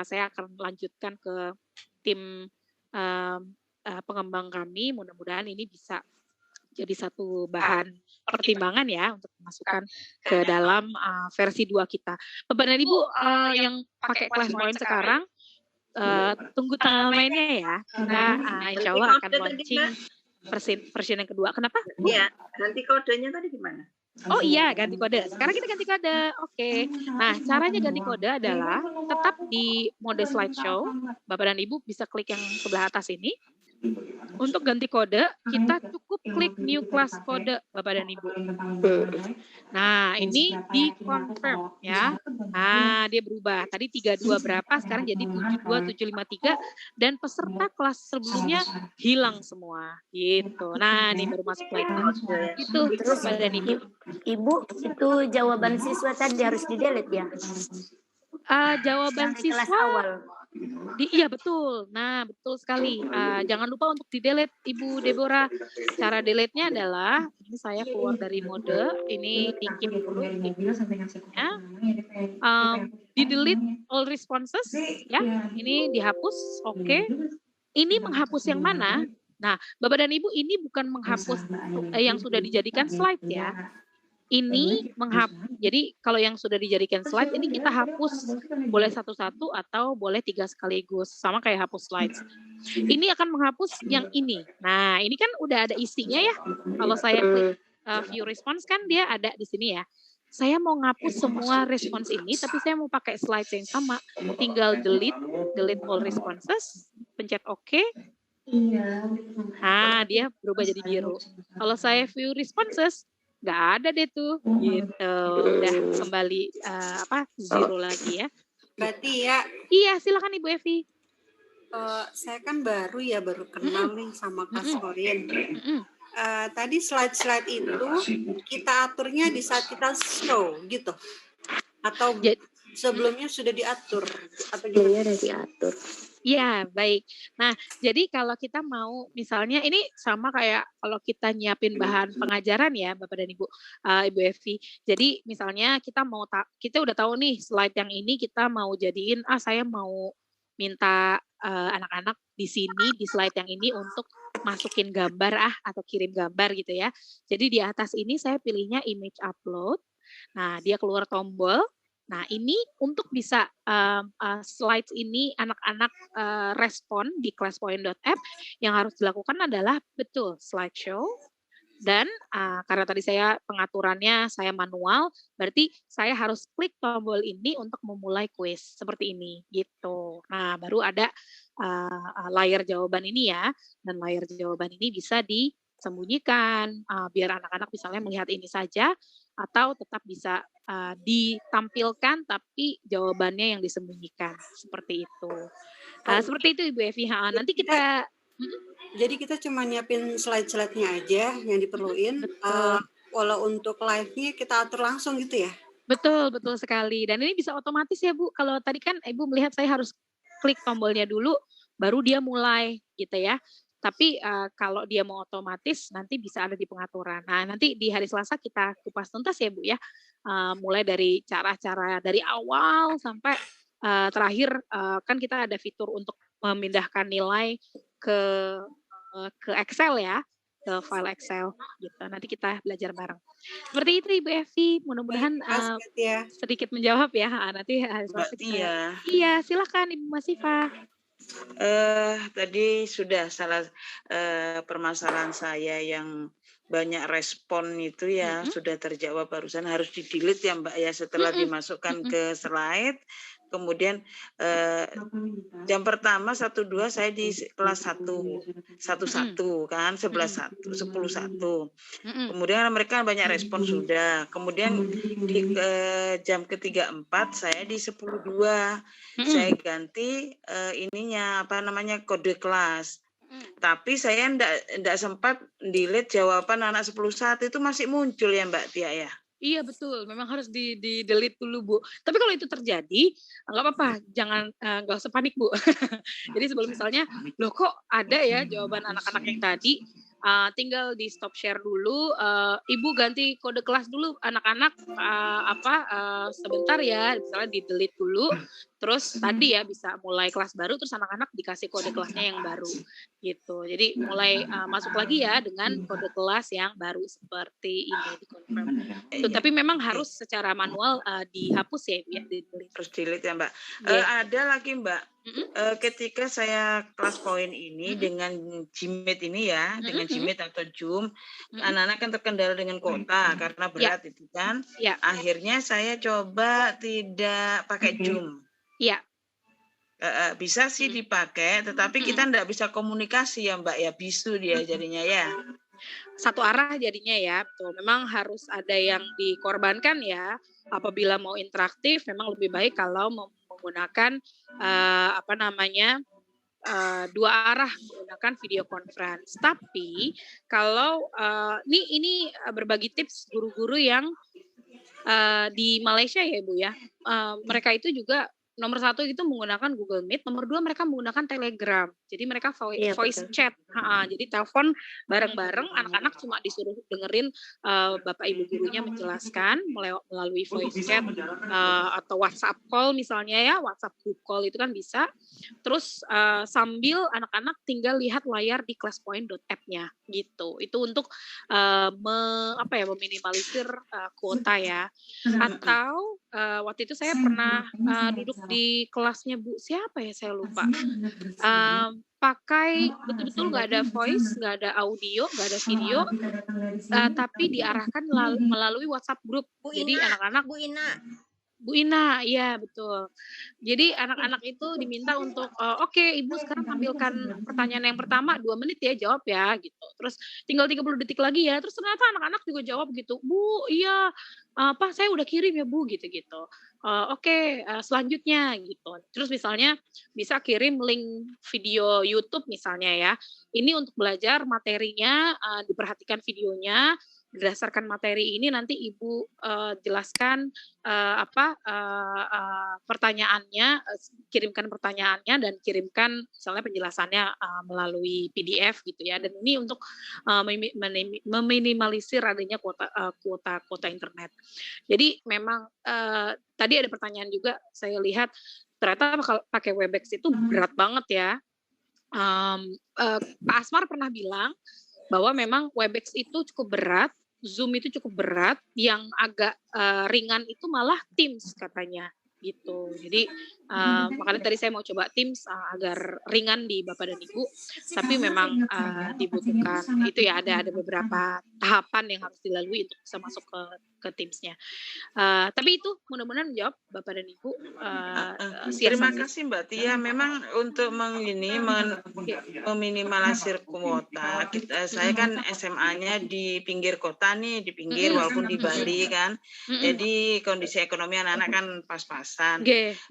Saya akan lanjutkan ke tim pengembang kami, mudah-mudahan ini bisa jadi satu bahan pertimbangan ya untuk dimasukkan ke dalam versi 2 kita. Bapak dan Ibu yang pakai class point sekarang, tunggu tanggal mainnya ya. Kita insya Allah akan launching versi yang kedua. Kenapa? Iya, ganti kodenya tadi gimana? Oh iya, ganti kode. Sekarang kita ganti kode. Oke. Nah, caranya ganti kode adalah tetap di mode slideshow. Bapak dan Ibu bisa klik yang sebelah atas ini. Untuk ganti kode, kita cukup klik new class kode, Bapak dan Ibu. Nah, ini di confirm ya. Nah, dia berubah. Tadi 32 berapa, sekarang jadi 72753 dan peserta kelas sebelumnya hilang semua. Gitu. Nah, ini baru masuk lagi. Itu terus Bapak dan Ibu. Ibu, itu jawaban siswa tadi harus di-delete ya? Jawaban siswa awal. Iya betul. Nah, betul sekali. Jangan lupa untuk di-delete Ibu Deborah. Cara delete-nya adalah ini saya keluar dari mode, ini tinggi dulu ya. Di-delete all responses ya. Ini dihapus. Oke. Ini menghapus yang mana? Nah, Bapak dan Ibu, ini bukan menghapus yang sudah dijadikan slide ya. Ini menghapus. Jadi kalau yang sudah dijadikan slide ini kita hapus boleh satu-satu atau boleh 3 sekaligus, sama kayak hapus slides. Ini akan menghapus yang ini. Nah, ini kan udah ada isinya ya. Kalau saya klik view response kan dia ada di sini ya. Saya mau ngapus semua response ini, tapi saya mau pakai slides yang sama. Tinggal delete all responses, pencet OK. Nah, dia berubah jadi biru. Kalau saya view responses, nggak ada deh tuh, gitu. Udah kembali zero lagi ya. Berarti ya. Iya, silakan Ibu Evi. Saya kan baru kenal nih sama Class Point. Tadi slide-slide itu kita aturnya di saat kita show gitu, atau sebelumnya sudah diatur atau gimana? Udah diatur. Iya, baik. Nah, jadi kalau kita mau, misalnya ini sama kayak kalau kita nyiapin bahan pengajaran ya, Bapak dan Ibu, Ibu Evi. Jadi misalnya kita udah tahu nih slide yang ini kita mau jadiin, saya mau minta anak-anak di sini di slide yang ini untuk masukin gambar atau kirim gambar gitu ya. Jadi di atas ini saya pilihnya image upload. Nah, dia keluar tombol. Nah, ini untuk bisa slides ini anak-anak respon di classpoint.app, yang harus dilakukan adalah betul slideshow. Dan karena tadi saya pengaturannya saya manual, berarti saya harus klik tombol ini untuk memulai kuis seperti ini gitu. Nah, baru ada layar jawaban ini ya, dan layar jawaban ini bisa disembunyikan biar anak-anak misalnya melihat ini saja, atau tetap bisa ditampilkan tapi jawabannya yang disembunyikan seperti itu. Seperti itu Ibu Evi. Nanti kita jadi kita cuma nyiapin slide-slide-nya aja yang diperluin. Walau untuk live-nya kita atur langsung gitu ya. Betul sekali. Dan ini bisa otomatis ya Bu. Kalau tadi kan Ibu melihat saya harus klik tombolnya dulu baru dia mulai gitu ya. Tapi kalau dia mau otomatis nanti bisa ada di pengaturan. Nah, nanti di hari Selasa kita kupas tuntas ya Bu ya. Mulai dari cara-cara dari awal sampai terakhir, kan kita ada fitur untuk memindahkan nilai ke Excel ya, ke file Excel gitu. Nanti kita belajar bareng. Seperti itu Ibu Evi, mudah-mudahan sedikit menjawab ya. Nanti hari Selasa kita. Iya, silakan Ibu Masifa. Tadi sudah salah permasalahan saya yang banyak respon itu ya sudah terjawab barusan, harus di-delete ya Mbak ya setelah dimasukkan ke slide. Kemudian jam pertama 1-2 saya di kelas 1-1 kan 11-1, 10-1. Kemudian mereka banyak respon sudah. Kemudian di jam ke-3-4 saya di 10-2. Saya ganti kode kelas. Tapi saya enggak sempat delete jawaban anak 10-1 itu masih muncul ya Mbak Tia ya. Iya betul, memang harus di-delete dulu Bu. Tapi kalau itu terjadi, nggak apa-apa, nggak usah panik Bu. Jadi sebelum misalnya, loh kok ada ya jawaban anak-anak yang tadi, tinggal di stop share dulu. Ibu ganti kode kelas dulu anak-anak sebentar ya, misalnya di delete dulu. Terus tadi ya bisa mulai kelas baru, terus anak-anak dikasih kode kelasnya yang baru gitu. Jadi mulai masuk lagi ya dengan kode kelas yang baru seperti ini dikonfirm. Tapi memang harus secara manual dihapus ya, di delete. Terus delete ya Mbak. Ada lagi Mbak. Ketika saya kelas poin ini dengan Gmeet ini ya, dengan Gmeet atau Zoom, anak-anak kan terkendala dengan kuota karena berat itu kan. Akhirnya saya coba tidak pakai Zoom. Iya. Bisa sih dipakai, tetapi kita tidak bisa komunikasi ya Mbak ya, bisu dia jadinya ya. Satu arah jadinya ya, betul. Memang harus ada yang dikorbankan ya. Apabila mau interaktif, memang lebih baik kalau menggunakan dua arah, menggunakan video conference. Tapi kalau ini berbagi tips guru-guru yang di Malaysia ya Ibu ya, mereka itu juga nomor 1 itu menggunakan Google Meet, nomor 2 mereka menggunakan Telegram. Jadi mereka voice chat. Jadi telepon bareng-bareng, anak-anak cuma disuruh dengerin Bapak Ibu gurunya menjelaskan melalui voice chat atau WhatsApp call misalnya ya, WhatsApp group call itu kan bisa. Terus sambil anak-anak tinggal lihat layar di classpoint.app-nya gitu. Itu untuk meminimalisir kuota ya. Atau waktu itu saya pernah duduk di kelasnya Bu siapa ya, saya lupa, pakai betul-betul nggak ada voice, nggak ada audio, nggak ada video, tapi diarahkan melalui WhatsApp group. Jadi anak-anak Bu Ina, iya betul. Jadi anak-anak itu diminta untuk oke, Ibu sekarang tampilkan pertanyaan yang pertama 2 menit ya, jawab ya gitu. Terus tinggal 30 detik lagi ya. Terus ternyata anak-anak juga jawab gitu. Bu, iya Pak saya udah kirim ya Bu gitu-gitu. Oke, selanjutnya gitu. Terus misalnya bisa kirim link video YouTube misalnya ya. Ini untuk belajar materinya, diperhatikan videonya. Berdasarkan materi ini nanti Ibu jelaskan pertanyaannya, kirimkan pertanyaannya dan kirimkan misalnya penjelasannya melalui PDF gitu ya. Dan ini untuk meminimalisir adanya kuota internet. Jadi memang tadi ada pertanyaan juga saya lihat ternyata kalau pakai Webex itu berat banget ya. Pak Asmar pernah bilang bahwa memang Webex itu cukup berat, Zoom itu cukup berat, yang agak ringan itu malah Teams katanya gitu. Jadi makanya tadi saya mau coba Teams agar ringan di Bapak dan Ibu, tapi memang dibutuhkan itu ya, ada beberapa tahapan yang harus dilalui untuk bisa masuk ke Teams-nya. Tapi itu mudah-mudahan menjawab Bapak dan Ibu. Terima kasih Mbak Tia. Memang untuk meminimalisir kuota, saya kan SMA-nya di pinggir kota nih, di pinggir walaupun di Bali kan. Jadi kondisi ekonomi anak-anak kan pas-pasan.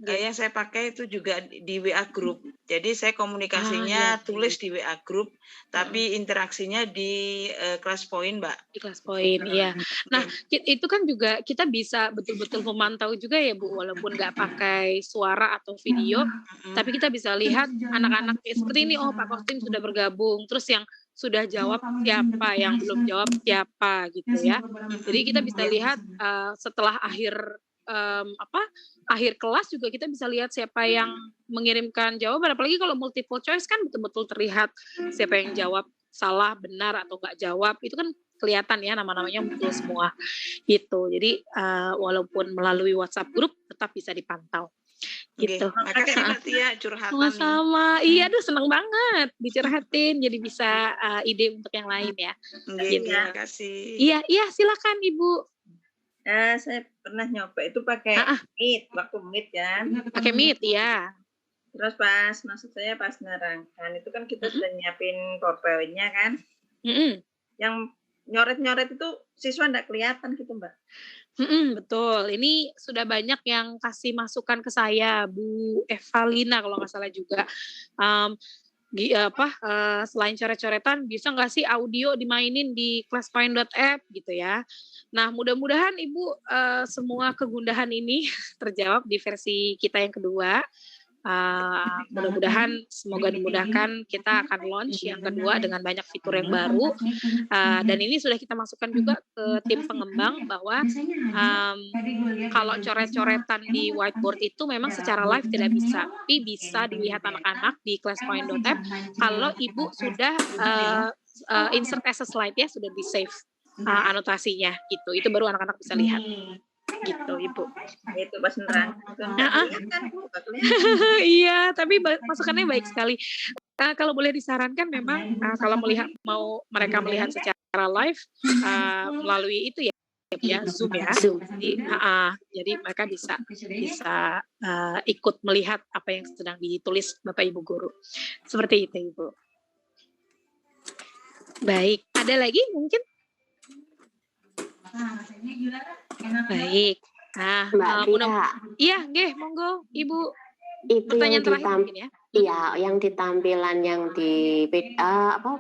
Yang saya pakai itu juga di WA group. Jadi saya komunikasinya tulis di WA group, tapi interaksinya di kelas poin Mbak. Di kelas poin, iya. Nah, itu kan juga kita bisa betul-betul memantau juga ya Bu, walaupun nggak pakai suara atau video, tapi kita bisa lihat anak-anak seperti ini, oh Pak Kostim sudah bergabung, terus yang sudah jawab siapa, yang belum jawab siapa gitu ya. Jadi kita bisa lihat setelah akhir kelas juga kita bisa lihat siapa yang mengirimkan jawaban, apalagi kalau multiple choice kan betul-betul terlihat siapa yang jawab salah, benar atau nggak jawab, itu kan kelihatan ya nama-namanya muncul semua gitu. Jadi walaupun melalui WhatsApp grup tetap bisa dipantau gitu. Makasih Mbak Tia curhatan. Sama-sama. Iya, aduh seneng banget dicurhatin, jadi bisa ide untuk yang lain ya. Gitu. Terima kasih. Iya silakan Ibu. Saya pernah nyoba itu pakai Meet, waktu Meet kan. Pakai Meet ya. Terus maksud saya pas nerangkan itu kan kita sudah nyiapin PowerPoint-nya kan. Yang nyoret-nyoret itu siswa enggak kelihatan gitu Mbak. Betul. Ini sudah banyak yang kasih masukan ke saya, Bu Evalina kalau nggak salah juga. Selain coret-coretan, bisa nggak sih audio dimainin di classpoint.app gitu ya. Nah, mudah-mudahan Ibu semua kegundahan ini terjawab di versi kita yang kedua. Mudah-mudahan, semoga dimudahkan, kita akan launch yang kedua dengan banyak fitur yang baru. Dan ini sudah kita masukkan juga ke tim pengembang bahwa kalau coret-coretan di whiteboard itu memang secara live tidak bisa, tapi bisa dilihat anak-anak di classpoint.app kalau ibu sudah insert as a slide ya, sudah di save anotasinya gitu. Itu baru anak-anak bisa lihat. Gitu ibu. Itu pas nerang. Iya, tapi masukannya baik sekali. Kalau boleh disarankan memang kalau mau mereka melihat secara live melalui itu ya Zoom ya. Jadi mereka bisa ikut melihat apa yang sedang ditulis Bapak Ibu guru. Seperti itu Ibu. Baik, ada lagi mungkin? Baik. Nah, iya, nggih, monggo Ibu. Itu pertanyaan terakhir mungkin ya. Iya, yang di tampilan yang di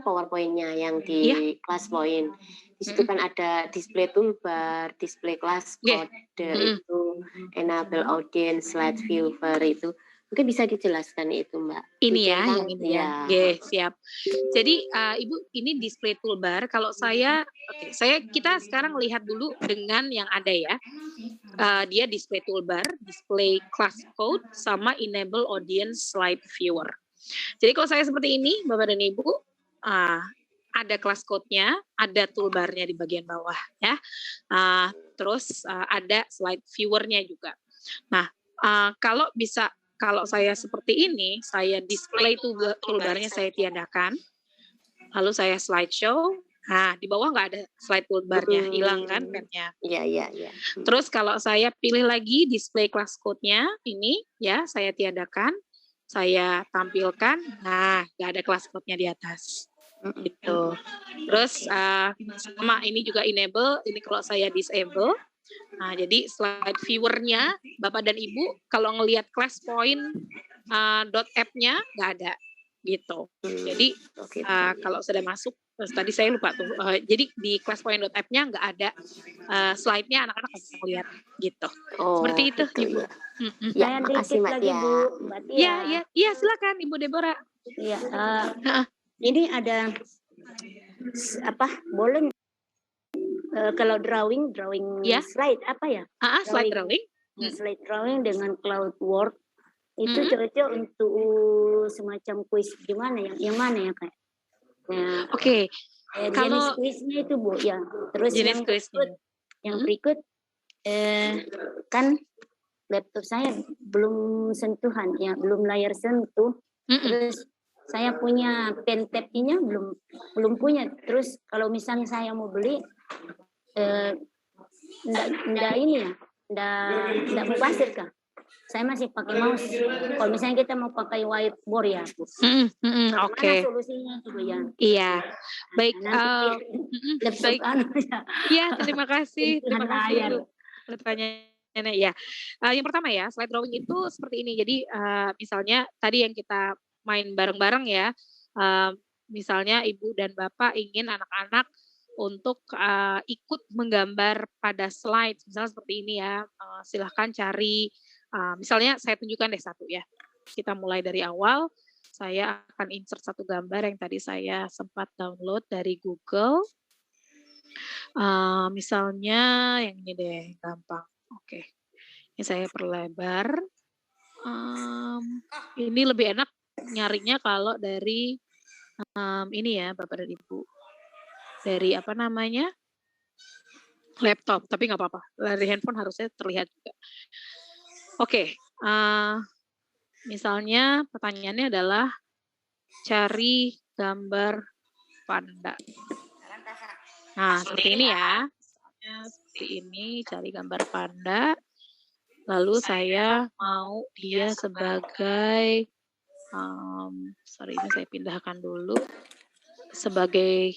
PowerPoint-nya yang di ClassPoint. Di situ kan ada display toolbar, display class code, itu enable audience, slide viewer itu. Mungkin bisa dijelaskan itu, Mbak. Ini ya, yang ini ya. Oke, siap. Jadi Ibu, ini display toolbar. Kalau kita sekarang lihat dulu dengan yang ada ya. Dia display toolbar, display class code, sama enable audience slide viewer. Jadi kalau saya seperti ini, Bapak dan Ibu, ada class code-nya, ada toolbarnya di bagian bawah ya. Terus ada slide viewer-nya juga. Nah, kalau saya seperti ini, saya display toolbarnya saya tiadakan, lalu saya slideshow. Nah, di bawah nggak ada slide toolbarnya, hilang kan pennya. Iya. Terus kalau saya pilih lagi display class code-nya, ini ya saya tiadakan, saya tampilkan. Nah, nggak ada class code-nya di atas. Gitu. Terus sama ini juga enable, ini kalau saya disable. Nah, jadi slide viewer-nya Bapak dan Ibu kalau ngelihat classpoint.app-nya nggak ada gitu. Jadi kalau sudah masuk, tadi saya lupa tuh. Jadi di classpoint.app-nya nggak ada slide-nya, anak-anak bisa melihat gitu. Seperti itu, Ibu. Ya, makasih Mbak Tia. Iya, silakan Ibu Deborah. Iya. Ini ada boleh kalau drawing slide apa ya? Slide drawing. Slide drawing dengan CloudWorks itu cocok untuk semacam kuis gimana ya? Yang mana ya Kak? Oke. Jenis kuisnya itu Bu ya. Terus yang berikut kan laptop saya belum sentuhan ya, belum layar sentuh. Terus saya punya pen tab-nya belum punya. Terus kalau misalnya saya mau beli enggak mubazir Kak. Saya masih pakai mouse. Kalau misalnya kita mau pakai whiteboard ya. Oke. Solusinya itu ya. Iya. Baik. Baik. Iya, terima kasih. Terima kasih pertanyaannya ya. Yang pertama ya, slide drawing itu seperti ini. Jadi misalnya tadi yang kita main bareng-bareng ya. Misalnya Ibu dan Bapak ingin anak-anak untuk ikut menggambar pada slide, misalnya seperti ini ya. Silahkan cari, misalnya saya tunjukkan deh satu ya. Kita mulai dari awal. Saya akan insert satu gambar yang tadi saya sempat download dari Google. Misalnya yang ini deh, gampang. Oke, ini saya perlebar. Ini lebih enak nyarinya kalau dari ini ya Bapak dan Ibu, dari apa namanya laptop, tapi nggak apa-apa, dari handphone harusnya terlihat juga. Oke, misalnya pertanyaannya adalah cari gambar panda. Nah seperti ini ya, seperti ini, cari gambar panda, lalu saya mau dia sebagai sorry, ini saya pindahkan dulu sebagai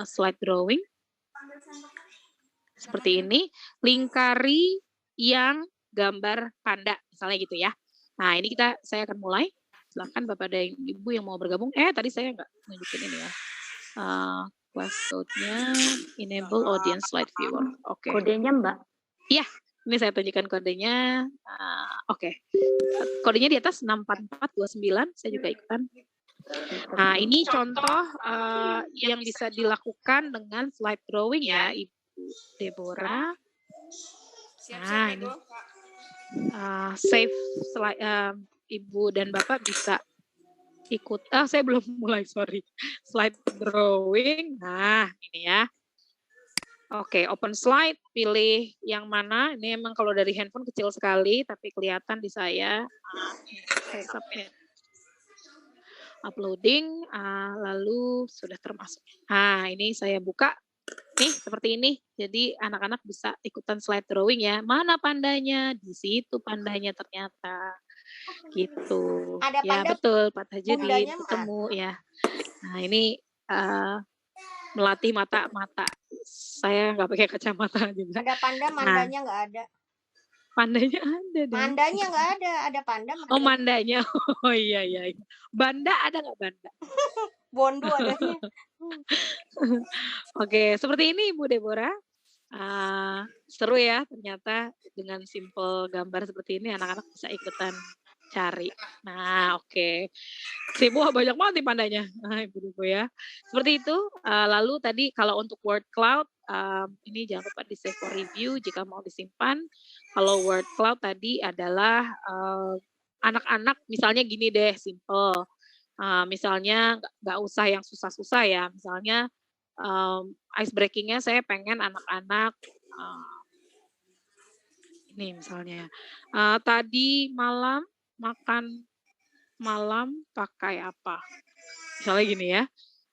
slide drawing seperti ini, lingkari yang gambar panda misalnya gitu ya. Nah ini saya akan mulai. Silakan Bapak dan Ibu yang mau bergabung. Tadi saya nggak nunjukin ini ya. Class code-nya enable audience slide viewer. Oke. Kodenya Mbak? Iya, Ini saya tunjukkan kodenya. Oke. Kodenya di atas 64429. Saya juga ikutan. Nah, ini contoh yang bisa dilakukan dengan slide drawing ya, Ibu Deborah. Nah, ini save slide. Ibu dan Bapak bisa ikut. Saya belum mulai, sorry. Slide drawing. Nah, ini ya. Oke, open slide, pilih yang mana. Ini emang kalau dari handphone kecil sekali, tapi kelihatan di saya. Saya submit. Uploading, lalu sudah termasuk. Nah, ini saya buka. Nih, seperti ini. Jadi anak-anak bisa ikutan slide drawing ya. Mana pandanya? Di situ pandanya ternyata. Gitu. Ada ya, panda, betul, Pak Tajudin. pundanya Ketemu ya. Nah, ini melatih mata. Saya nggak pakai kacamata juga. Ada panda, mandanya nggak ada. Pandanya ada dong. Mandanya nggak ada panda. Oh, mandanya. Oh iya. Banda ada nggak banda? Bondo adanya. Oke, seperti ini Ibu Deborah. Seru ya ternyata dengan simple gambar seperti ini anak-anak bisa ikutan cari. Nah, oke. Wah, banyak banget nih pandanya. Nah, Ibu ya. Seperti itu. Lalu tadi kalau untuk word cloud, ini jangan lupa di save for review jika mau disimpan. Kalau word cloud tadi adalah anak-anak misalnya gini deh, simple. Misalnya nggak usah yang susah-susah ya. Misalnya ice breakingnya saya pengen anak-anak ini misalnya tadi malam makan malam pakai apa? Misalnya gini ya.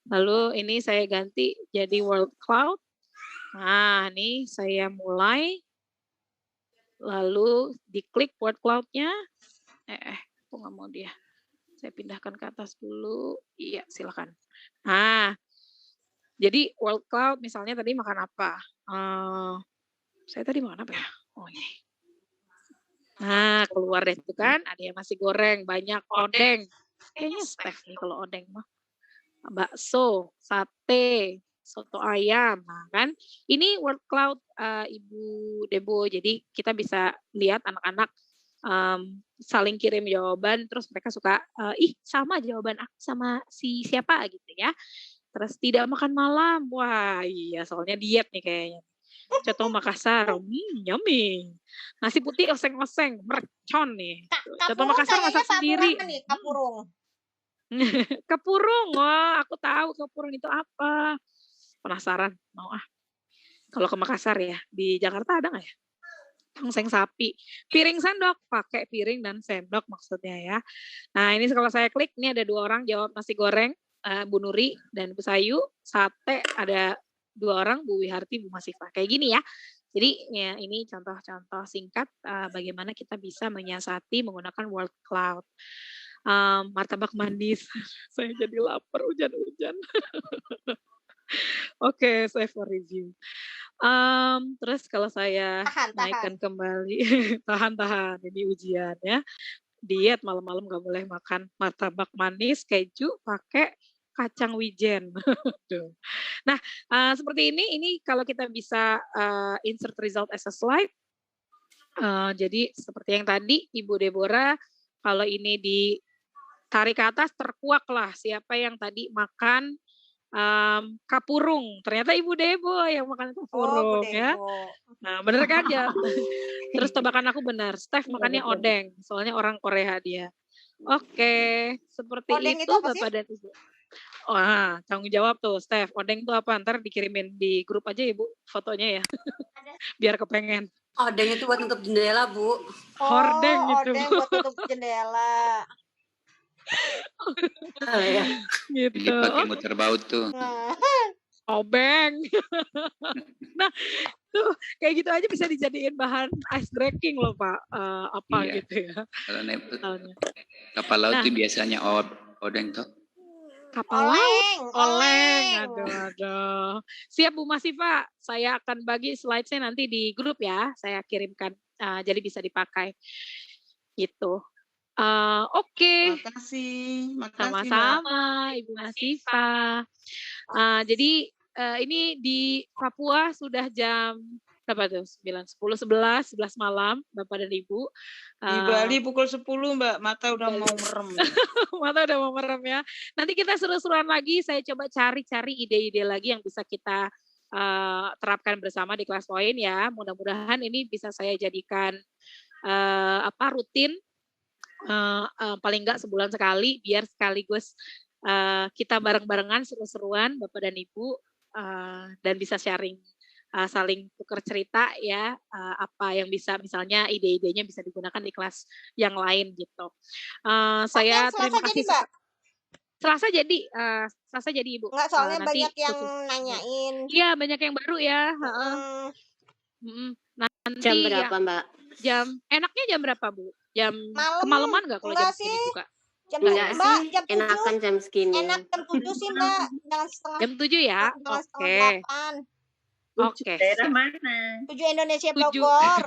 Lalu ini saya ganti jadi word cloud. Nah, ini saya mulai. Lalu diklik word cloud-nya. Aku nggak mau dia. Saya pindahkan ke atas dulu. Iya, silakan. Nah, jadi word cloud misalnya tadi makan apa? Saya tadi makan apa ya? Oh, ini. Nah, keluar deh itu kan, ada yang nasi goreng, banyak odeng. Kayaknya Steph nih kalau odeng mah. Bakso, sate, soto ayam, nah kan. Ini word cloud Ibu Debo, jadi kita bisa lihat anak-anak saling kirim jawaban, terus mereka suka, sama jawaban aku sama si siapa gitu ya. Terus tidak makan malam, wah iya soalnya diet nih kayaknya. Coto Makassar, yummy. Nasi putih oseng-oseng, mercon nih. Coto Makassar masak sendiri. Nih, kapurung. Kapurung, wah aku tahu kapurung itu apa. Penasaran, mau Kalau ke Makassar ya, di Jakarta ada nggak ya? Tongseng sapi. Piring sendok, pakai piring dan sendok maksudnya ya. Nah ini kalau saya klik, ini ada 2 orang jawab nasi goreng, Bu Nuri dan Bu Sayu. Sate ada 2 orang, Bu Wiharti, Bu Masifa. Kayak gini ya. Jadi ya, ini contoh-contoh singkat bagaimana kita bisa menyiasati menggunakan word cloud. Martabak manis. Saya jadi lapar hujan-hujan. Oke, save for review. Terus kalau saya naikkan kembali, tahan, ini ujian ya. Diet malam-malam nggak boleh makan martabak manis, keju, pakai kacang wijen. Nah, seperti ini kalau kita bisa insert result as a slide. Jadi seperti yang tadi Ibu Deborah, kalau ini ditarik ke atas terkuak lah siapa yang tadi makan kapurung. Ternyata Ibu Debo yang makan kapurung ya. Nah, bener kan ya? Terus tebakan aku benar. Steph makannya odeng, soalnya orang Korea dia. Oke, seperti odeng itu Bapak dan Ibu. Wah, tanggung jawab tuh, Steph. Odeng tuh apa? Ntar dikirimin di grup aja Ibu fotonya ya. Biar kepengen. Odeng itu buat tutup jendela, Bu. Hordeng itu. Odeng buat tutup jendela. Gitu. Ini pakai muter baut tuh. Obeng. Nah, tuh kayak gitu aja bisa dijadiin bahan ice breaking loh, Pak. Gitu ya. Kalau kapal laut itu biasanya odeng tuh. Kapal laut, oleng. Aduh. Siap Bu Masifa, saya akan bagi slide-nya nanti di grup ya. Saya kirimkan, jadi bisa dipakai. Gitu. Oke. Makasih. Sama-sama Ibu Masifa. Jadi ini di Papua sudah jam berapa tuh? 9, 10, 11 malam, Bapak dan Ibu. Di Bali pukul 10, Mbak. Mata udah mau merem. Mata udah mau merem ya. Nanti kita seru-seruan lagi. Saya coba cari-cari ide-ide lagi yang bisa kita terapkan bersama di kelas poin ya. Mudah-mudahan ini bisa saya jadikan rutin, paling enggak sebulan sekali, biar sekaligus kita bareng-barengan seru-seruan Bapak dan Ibu, dan bisa sharing, saling tukar cerita ya, apa yang bisa, misalnya ide-idenya bisa digunakan di kelas yang lain gitu. Saya terima kasih. Selasa jadi Ibu. Enggak, soalnya Nanti banyak yang khusus. nanyain. Iya, banyak yang baru ya. Nanti Jam berapa, ya, Mbak? enaknya jam berapa, Bu? Jam Malam. kemalaman nggak kalau jam Enggak segini sih. buka? Jam Enggak 7, Mbak, sih, jam 7. enakan jam segini. Enak jam 7 sih, Mbak. Jangan setengah. Jam 7 ya? Jangan setengah Oke. 8. Oke. Daerah siap. mana? 7 Indonesia 7. Bogor.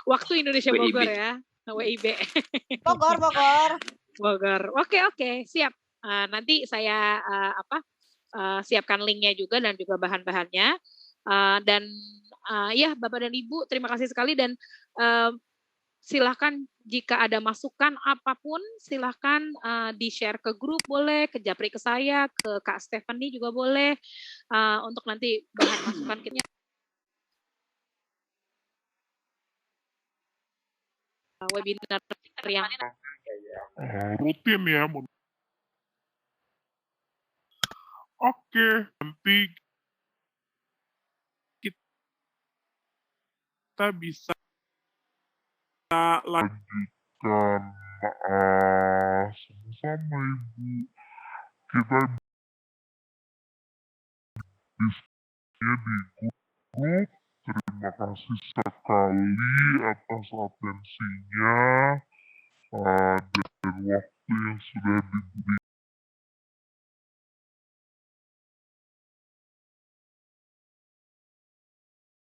Waktu Indonesia WIB. Bogor ya. WIB. Bogor. Bogor. Oke, siap. Nanti saya siapkan linknya juga dan juga bahan-bahannya. Dan ya Bapak dan Ibu, terima kasih sekali, dan silahkan jika ada masukan apapun, silahkan di-share ke grup boleh, ke Japri, ke saya, ke Kak Stephanie juga boleh, untuk nanti bahan masukan kita. Webinar yang rutin ya. Oke, nanti kita bisa lanjutkan sama-sama Ibu. Kita diskusinya di grup. Terima kasih sekali atas atensinya dan waktu yang sudah diberikan.